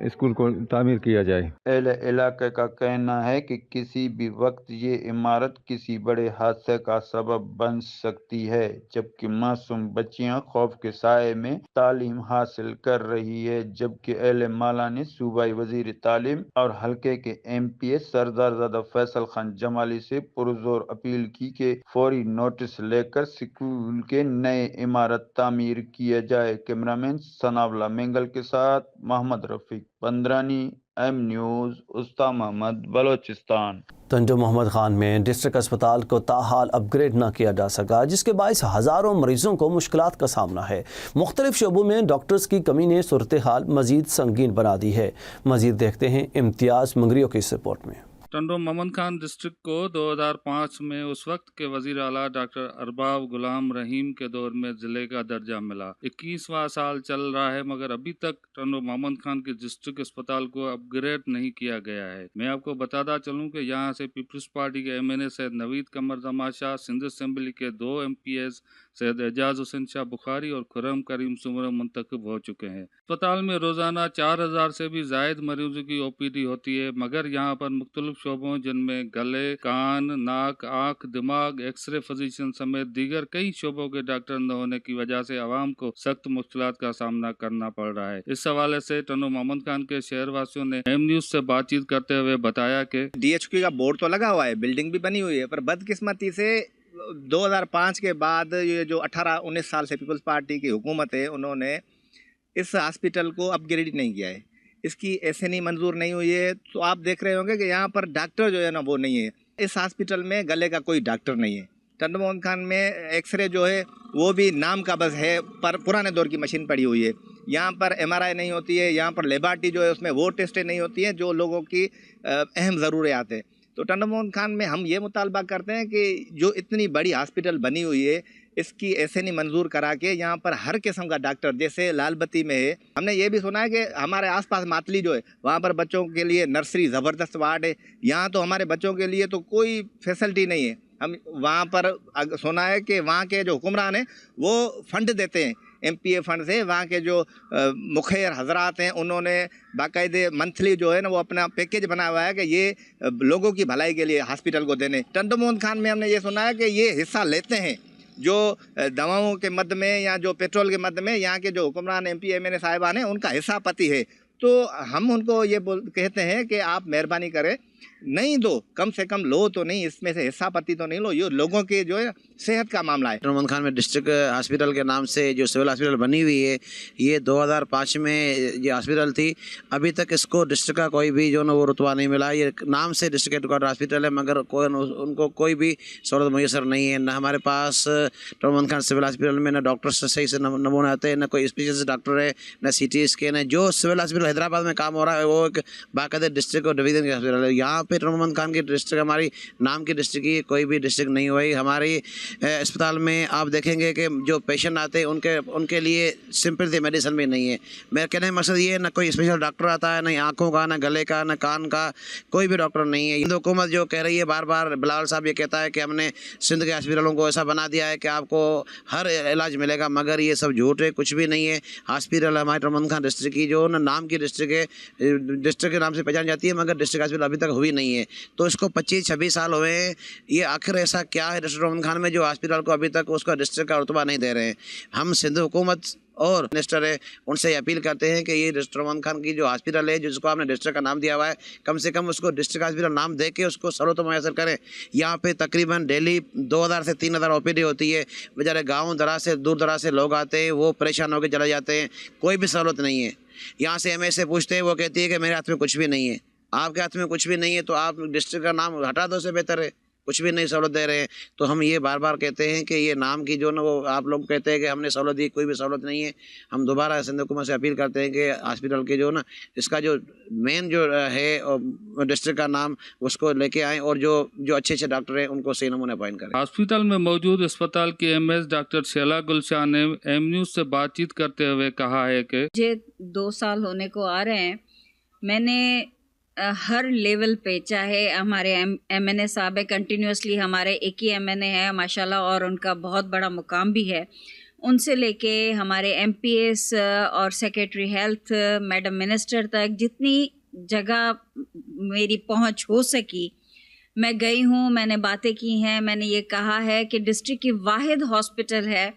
P: स्कूल को तामीर किया जाए।
B: अहले इलाके का कहना है कि किसी भी वक्त ये इमारत किसी बड़े हादसे का सबब बन सकती है, जबकि मासूम बच्चियां खौफ के साए में तालीम हासिल कर रही है। जबकि अहले माला ने सूबाई वज़ीर तालीम और हल्के के MPA सरदार फैसल खान जमाली से पुरजोर अपील की कि फौरी नोटिस लेकर स्कूल के नए इमारत तामीर किया जाए। कैमरामैन सनावला मेंगल के साथ मोहम्मद रफीक पंद्रानी, M न्यूज़, उस्ता मोहम्मद, बलोचिस्तान।
A: तंजो मोहम्मद खान में डिस्ट्रिक्ट अस्पताल को ताहाल अपग्रेड न किया जा सका, जिसके बायस हज़ारों मरीजों को मुश्किलात का सामना है। मुख्तलिफ शोबों में डॉक्टर्स की कमी ने सूरत हाल मज़ीद संगीन बना दी है। मज़ीद देखते हैं इम्तियाज़ मंगरियों की इस रिपोर्ट में।
T: टंडो मोहम्मद खान डिस्ट्रिक्ट को 2005 में उस वक्त के वजीर आला डॉक्टर अरबाब गुलाम रहीम के दौर में ज़िले का दर्जा मिला। 21वां साल चल रहा है, मगर अभी तक टंडो मोहम्मद खान के डिस्ट्रिक्ट अस्पताल को अपग्रेड नहीं किया गया है। मैं आपको बताता चलूं कि यहाँ से पीपल्स पार्टी के MNA सैयद नवीद कमर जमा शाह, सिंध असेंबली के 2 MPs सैयद एजाज हुसैन शाह बुखारी और खुर्रम करीम सुमर मुंतखब हो चुके हैं। अस्पताल में रोजाना 4000 से भी जायद मरीजों की OPD होती है, मगर यहाँ पर मुख्तलिफ शोबों जिनमें गले, कान, नाक, आँख, दिमाग, एक्सरे फिजिशियन समेत दीगर कई शोबों के डॉक्टर न होने की वजह से आवाम को सख्त मुश्किलात का सामना करना पड़ रहा है। इस हवाले से टंडो मोहम्मद खान के शहरवासियों ने M न्यूज़ से बातचीत करते हुए बताया कि
U: DHQ का बोर्ड तो लगा हुआ है, बिल्डिंग भी बनी हुई है, पर बदकिस्मती से 2005 के बाद ये जो 18-19 साल से पीपल्स पार्टी की हुकूमत है, उन्होंने इस हॉस्पिटल को अपग्रेड नहीं किया है। इसकी SNE मंजूर नहीं हुई है। तो आप देख रहे होंगे कि यहाँ पर डॉक्टर जो है ना वो नहीं है। इस हॉस्पिटल में गले का कोई डॉक्टर नहीं है। टंडो मोहम्मद खान में एक्सरे जो है वो भी नाम का बस है, पर पुराने दौर की मशीन पड़ी हुई है। यहाँ पर MRI नहीं होती है। यहाँ पर लेबार्टी जो है उसमें वो टेस्टें नहीं होती हैं जो लोगों की अहम ज़रूरियात है। तो टंडो मोहम्मद खान में हम ये मुतालबा करते हैं कि जो इतनी बड़ी हॉस्पिटल बनी हुई है, इसकी SNE मंजूर करा के यहाँ पर हर किस्म का डॉक्टर, जैसे लालबत्ती में है, हमने ये भी सुना है कि हमारे आसपास मातली जो है वहाँ पर बच्चों के लिए नर्सरी ज़बरदस्त वार्ड है। यहाँ तो हमारे बच्चों के लिए तो कोई फैसिलिटी नहीं है। हम वहाँ पर सुना है कि वहाँ के जो हुक्मरान हैं वो फ़ंड देते हैं, MPA फंड से। वहाँ के जो मुखिर हजरात हैं उन्होंने बाकायदे मंथली जो है ना वो अपना पैकेज बनाया हुआ है कि ये लोगों की भलाई के लिए हॉस्पिटल को देने। टंडो मोहम्मद खान में हमने ये सुना है कि ये हिस्सा लेते हैं जो दवाओं के मद में या जो पेट्रोल के मद में यहाँ के जो हुक्मरान MPA MNA साहिबान हैं उनका हिस्सा पति है। तो हम उनको ये कहते हैं कि आप मेहरबानी करें नहीं दो, कम से कम लो तो नहीं, इसमें से हिस्सा पत्ती तो नहीं लो, ये लोगों के जो है सेहत का मामला है।
D: मोहम्मद खान में डिस्ट्रिक्ट हॉस्पिटल के नाम से जो सिविल हॉस्पिटल बनी हुई है, ये 2005 में ये हॉस्पिटल थी। अभी तक इसको डिस्ट्रिक्ट का कोई भी जो ना वो रुतबा नहीं मिला। ये नाम से डिस्ट्रिक्ट हेडक्वार्टर हॉस्पिटल है, मगर उनको कोई भी सहूलत मैसर नहीं है। न हमारे पास मोहम्मद खान सिविल हॉस्पिटल में न डॉक्टर सही से नमूने आते हैं, न कोई स्पेशलिस्ट डॉक्टर है, न CT स्कैन है। जो सिविल हॉस्पिटल हैदराबाद में काम हो रहा है वो एक बाकायदा डिस्ट्रिक्ट और डिवीजन के हॉस्पिटल है। यहाँ पे मोहम्मद खान की डिस्ट्रिक्ट हमारी नाम की डिस्ट्रिक्ट की कोई भी डिस्ट्रिक्ट नहीं हुई। हमारी अस्पताल में आप देखेंगे कि जो पेशेंट आते हैं उनके लिए सिंपल सी मेडिसिन भी नहीं है। मेरा कहने का मकसद ये है, न कोई स्पेशल डॉक्टर आता है, न आँखों का, न गले का, न कान का, कोई भी डॉक्टर नहीं है। हिंद हुकूमत जो कह रही है बार बार, बिलावल साहब ये कहता है कि हमने सिंध के हॉस्पिटलों को ऐसा बना दिया है कि आपको हर इलाज मिलेगा, मगर ये सब झूठ है, कुछ भी नहीं है। हॉस्पिटल हमारे मोहम्मद खान डिस्ट्रिक्ट की जो न नाम की डिस्ट्रिक्ट है, डिस्ट्रिक्ट के नाम से पहचान जाती है, मगर डिस्ट्रिक्ट हॉस्पिटल अभी तक हुई नहीं है। तो इसको 25-26 साल हुए हैं। ये आखिर ऐसा क्या है डिस्ट्रिक्ट मोहम्मद खान में जो हॉस्पिटल को अभी तक उसका डिस्ट्रिक्ट का रुतबा नहीं दे रहे हैं। हम सिंध हुकूमत और मिनिस्टर है उनसे अपील करते हैं कि ये डिस्ट्रिक्ट मोहम्मद खान की जो हॉस्पिटल है, जिसको आपने डिस्ट्रिक्ट का नाम दिया हुआ है, कम से कम उसको डिस्ट्रिक्ट हॉस्पिटल नाम दे के उसको सहूलत मैसर करें। यहाँ पे तकरीबन डेली 2000 से 3000 OPD होती है। बेचारे गाँव दराज से, दूर दराज से लोग आते हैं, वो परेशान होकर चले जाते हैं, कोई भी सहूलत नहीं है। यहाँ से MA से पूछते हैं, वो कहती है कि मेरे हाथ में कुछ भी नहीं है। आपके हाथ में कुछ भी नहीं है तो आप डिस्ट्रिक्ट का नाम हटा दो, से बेहतर है। कुछ भी नहीं सहूलत दे रहे हैं। तो हम ये बार बार कहते हैं कि ये नाम की जो ना वो आप लोग कहते हैं कि हमने सहूलत दी, कोई भी सहूलत नहीं है। हम दोबारा सिंध हुकूमत से अपील करते हैं कि हॉस्पिटल के जो ना इसका जो मेन जो है डिस्ट्रिक्ट का नाम उसको लेके आएँ और जो अच्छे डॉक्टर हैं उनको सही नमूने अपॉइंट करें।
T: हॉस्पिटल में मौजूद अस्पताल की MS डॉक्टर शैला गुलशाह ने M न्यूज़ से बातचीत करते हुए कहा है कि
E: मुझे 2 साल होने को आ रहे हैं। मैंने हर लेवल पे, चाहे हमारे MNA साहब है, कंटिन्यूसली हमारे एक ही MNA है माशाल्लाह और उनका बहुत बड़ा मुकाम भी है, उनसे लेके हमारे MPS और सेक्रेटरी हेल्थ, मैडम मिनिस्टर तक जितनी जगह मेरी पहुंच हो सकी मैं गई हूं, मैंने बातें की हैं। मैंने ये कहा है कि डिस्ट्रिक्ट की वाहिद हॉस्पिटल है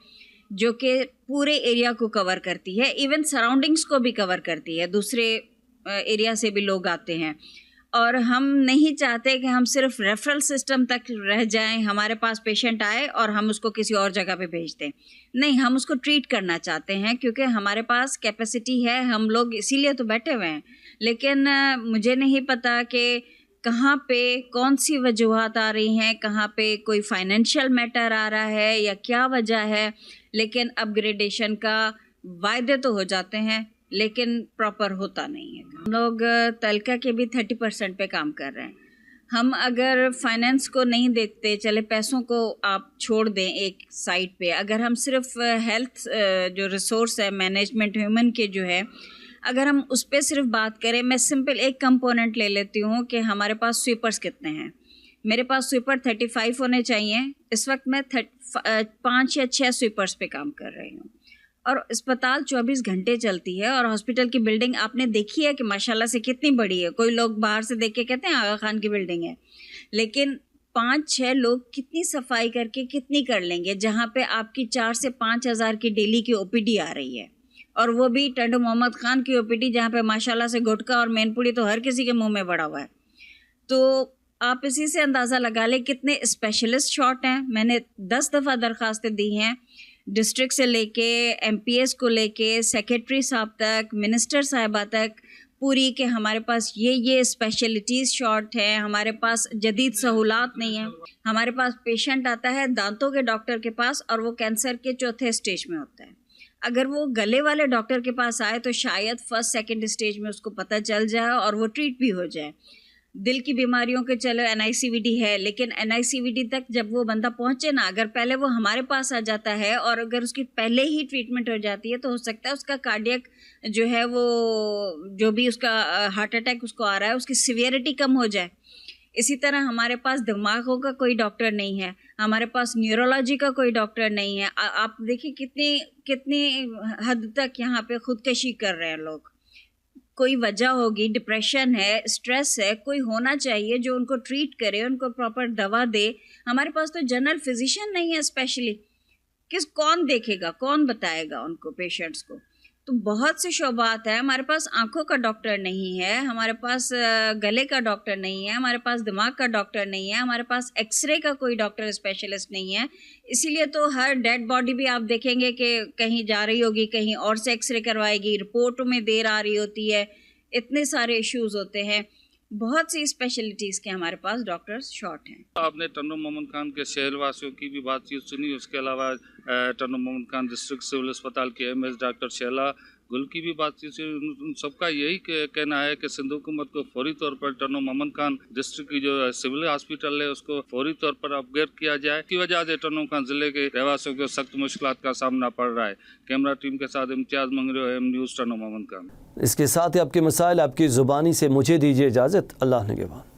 E: जो कि पूरे एरिया को कवर करती है, इवन सराउंडिंग्स को भी कवर करती है। दूसरे एरिया से भी लोग आते हैं और हम नहीं चाहते कि हम सिर्फ रेफरल सिस्टम तक रह जाएं, हमारे पास पेशेंट आए और हम उसको किसी और जगह पे भेज दें। नहीं, हम उसको ट्रीट करना चाहते हैं क्योंकि हमारे पास कैपेसिटी है, हम लोग इसीलिए तो बैठे हुए हैं। लेकिन मुझे नहीं पता कि कहाँ पे कौन सी वजूहात आ रही हैं, कहाँ पे कोई फाइनेंशियल मैटर आ रहा है या क्या वजह है। लेकिन अपग्रेडेशन का वायदे तो हो जाते हैं लेकिन प्रॉपर होता नहीं है। हम लोग तलका के भी 30% पे काम कर रहे हैं। हम अगर फाइनेंस को नहीं देखते, चले पैसों को आप छोड़ दें एक साइड पे, अगर हम सिर्फ हेल्थ जो रिसोर्स है, मैनेजमेंट ह्यूमन के जो है, अगर हम उस पर सिर्फ बात करें, मैं सिंपल एक कंपोनेंट ले लेती हूँ कि हमारे पास स्वीपर्स कितने हैं। मेरे पास स्वीपर 35 होने चाहिए। इस वक्त मैं 5 या 6 स्वीपर्स पे काम कर रही हूँ और अस्पताल 24 घंटे चलती है और हॉस्पिटल की बिल्डिंग आपने देखी है कि माशाल्लाह से कितनी बड़ी है। कोई लोग बाहर से देख के कहते हैं आगा खान की बिल्डिंग है, लेकिन 5-6 लोग कितनी सफाई करके कितनी कर लेंगे, जहाँ पे आपकी 4 से 5 हज़ार की डेली की OPD आ रही है, और वो भी टंडू मोहम्मद खान की OPD जहाँ पे माशाल्लाह से गुटखा और मैनपुड़ी तो हर किसी के मुँह में बड़ा हुआ है। तो आप इसी से अंदाज़ा लगा लें कितने स्पेशलिस्ट शॉट हैं। मैंने 10 दफ़ा दरख्वास्तें दी हैं, डिस्ट्रिक्ट से लेके MPS को लेके सेक्रेटरी साहब तक, मिनिस्टर साहिबा तक, पूरी के हमारे पास ये स्पेशलिटीज़ शॉर्ट हैं, हमारे पास जदीद सहूलात नहीं है। हमारे पास पेशेंट आता है दांतों के डॉक्टर के पास और वो कैंसर के 4थे स्टेज में होता है। अगर वो गले वाले डॉक्टर के पास आए तो शायद 1st-2nd स्टेज में उसको पता चल जाए और वो ट्रीट भी हो जाए। दिल की बीमारियों के चलो NICVD है, लेकिन NICVD तक जब वो बंदा पहुंचे ना, अगर पहले वो हमारे पास आ जाता है और अगर उसकी पहले ही ट्रीटमेंट हो जाती है तो हो सकता है उसका कार्डियक जो है वो जो भी उसका हार्ट अटैक उसको आ रहा है उसकी सीवियरिटी कम हो जाए। इसी तरह हमारे पास दिमागों का कोई डॉक्टर नहीं है, हमारे पास न्यूरोलॉजी का कोई डॉक्टर नहीं है। आप देखिए कितनी हद तक यहाँ पे खुदकशी कर रहे हैं लोग। कोई वजह होगी, डिप्रेशन है, स्ट्रेस है, कोई होना चाहिए जो उनको ट्रीट करे, उनको प्रॉपर दवा दे। हमारे पास तो जनरल फिजिशियन नहीं है स्पेशली, कौन देखेगा, कौन बताएगा उनको पेशेंट्स को। तो बहुत से शोबात है। हमारे पास आंखों का डॉक्टर नहीं है, हमारे पास गले का डॉक्टर नहीं है, हमारे पास दिमाग का डॉक्टर नहीं है, हमारे पास एक्सरे का कोई डॉक्टर स्पेशलिस्ट नहीं है। इसीलिए तो हर डेड बॉडी भी आप देखेंगे कि कहीं जा रही होगी, कहीं और से एक्सरे करवाएगी, रिपोर्टों में देर आ रही होती है, इतने सारे इश्यूज होते हैं। बहुत सी स्पेशलिटीज़ के हमारे पास डॉक्टर्स शॉर्ट हैं।
T: आपने टन्नू मोहम्मद खान के शहर वासियों की भी बातचीत सुनी, उसके अलावा टन्नू मोहम्मद खान डिस्ट्रिक्ट सिविल अस्पताल के MS डॉक्टर शैला गुल की भी बातचीत सुनी। उन सबका यही कहना है कि सिंध हुकूमत को फौरी तौर पर टन्नू मोहम्मद खान डिस्ट्रिक्ट की जो सिविल हॉस्पिटल है उसको फौरी तौर पर अपग्रेड किया जाए। इसकी वजह से टन्नू खान जिले के रहवासियों को सख्त मुश्किलात का सामना पड़ रहा है। कैमरा टीम के साथ इम्तियाज मंगरो, AM न्यूज़, टन्नू मोहम्मद खान।
A: इसके साथ ही आपके मसाइल आपकी ज़ुबानी से मुझे दीजिए इजाज़त। अल्लाह निगहबान।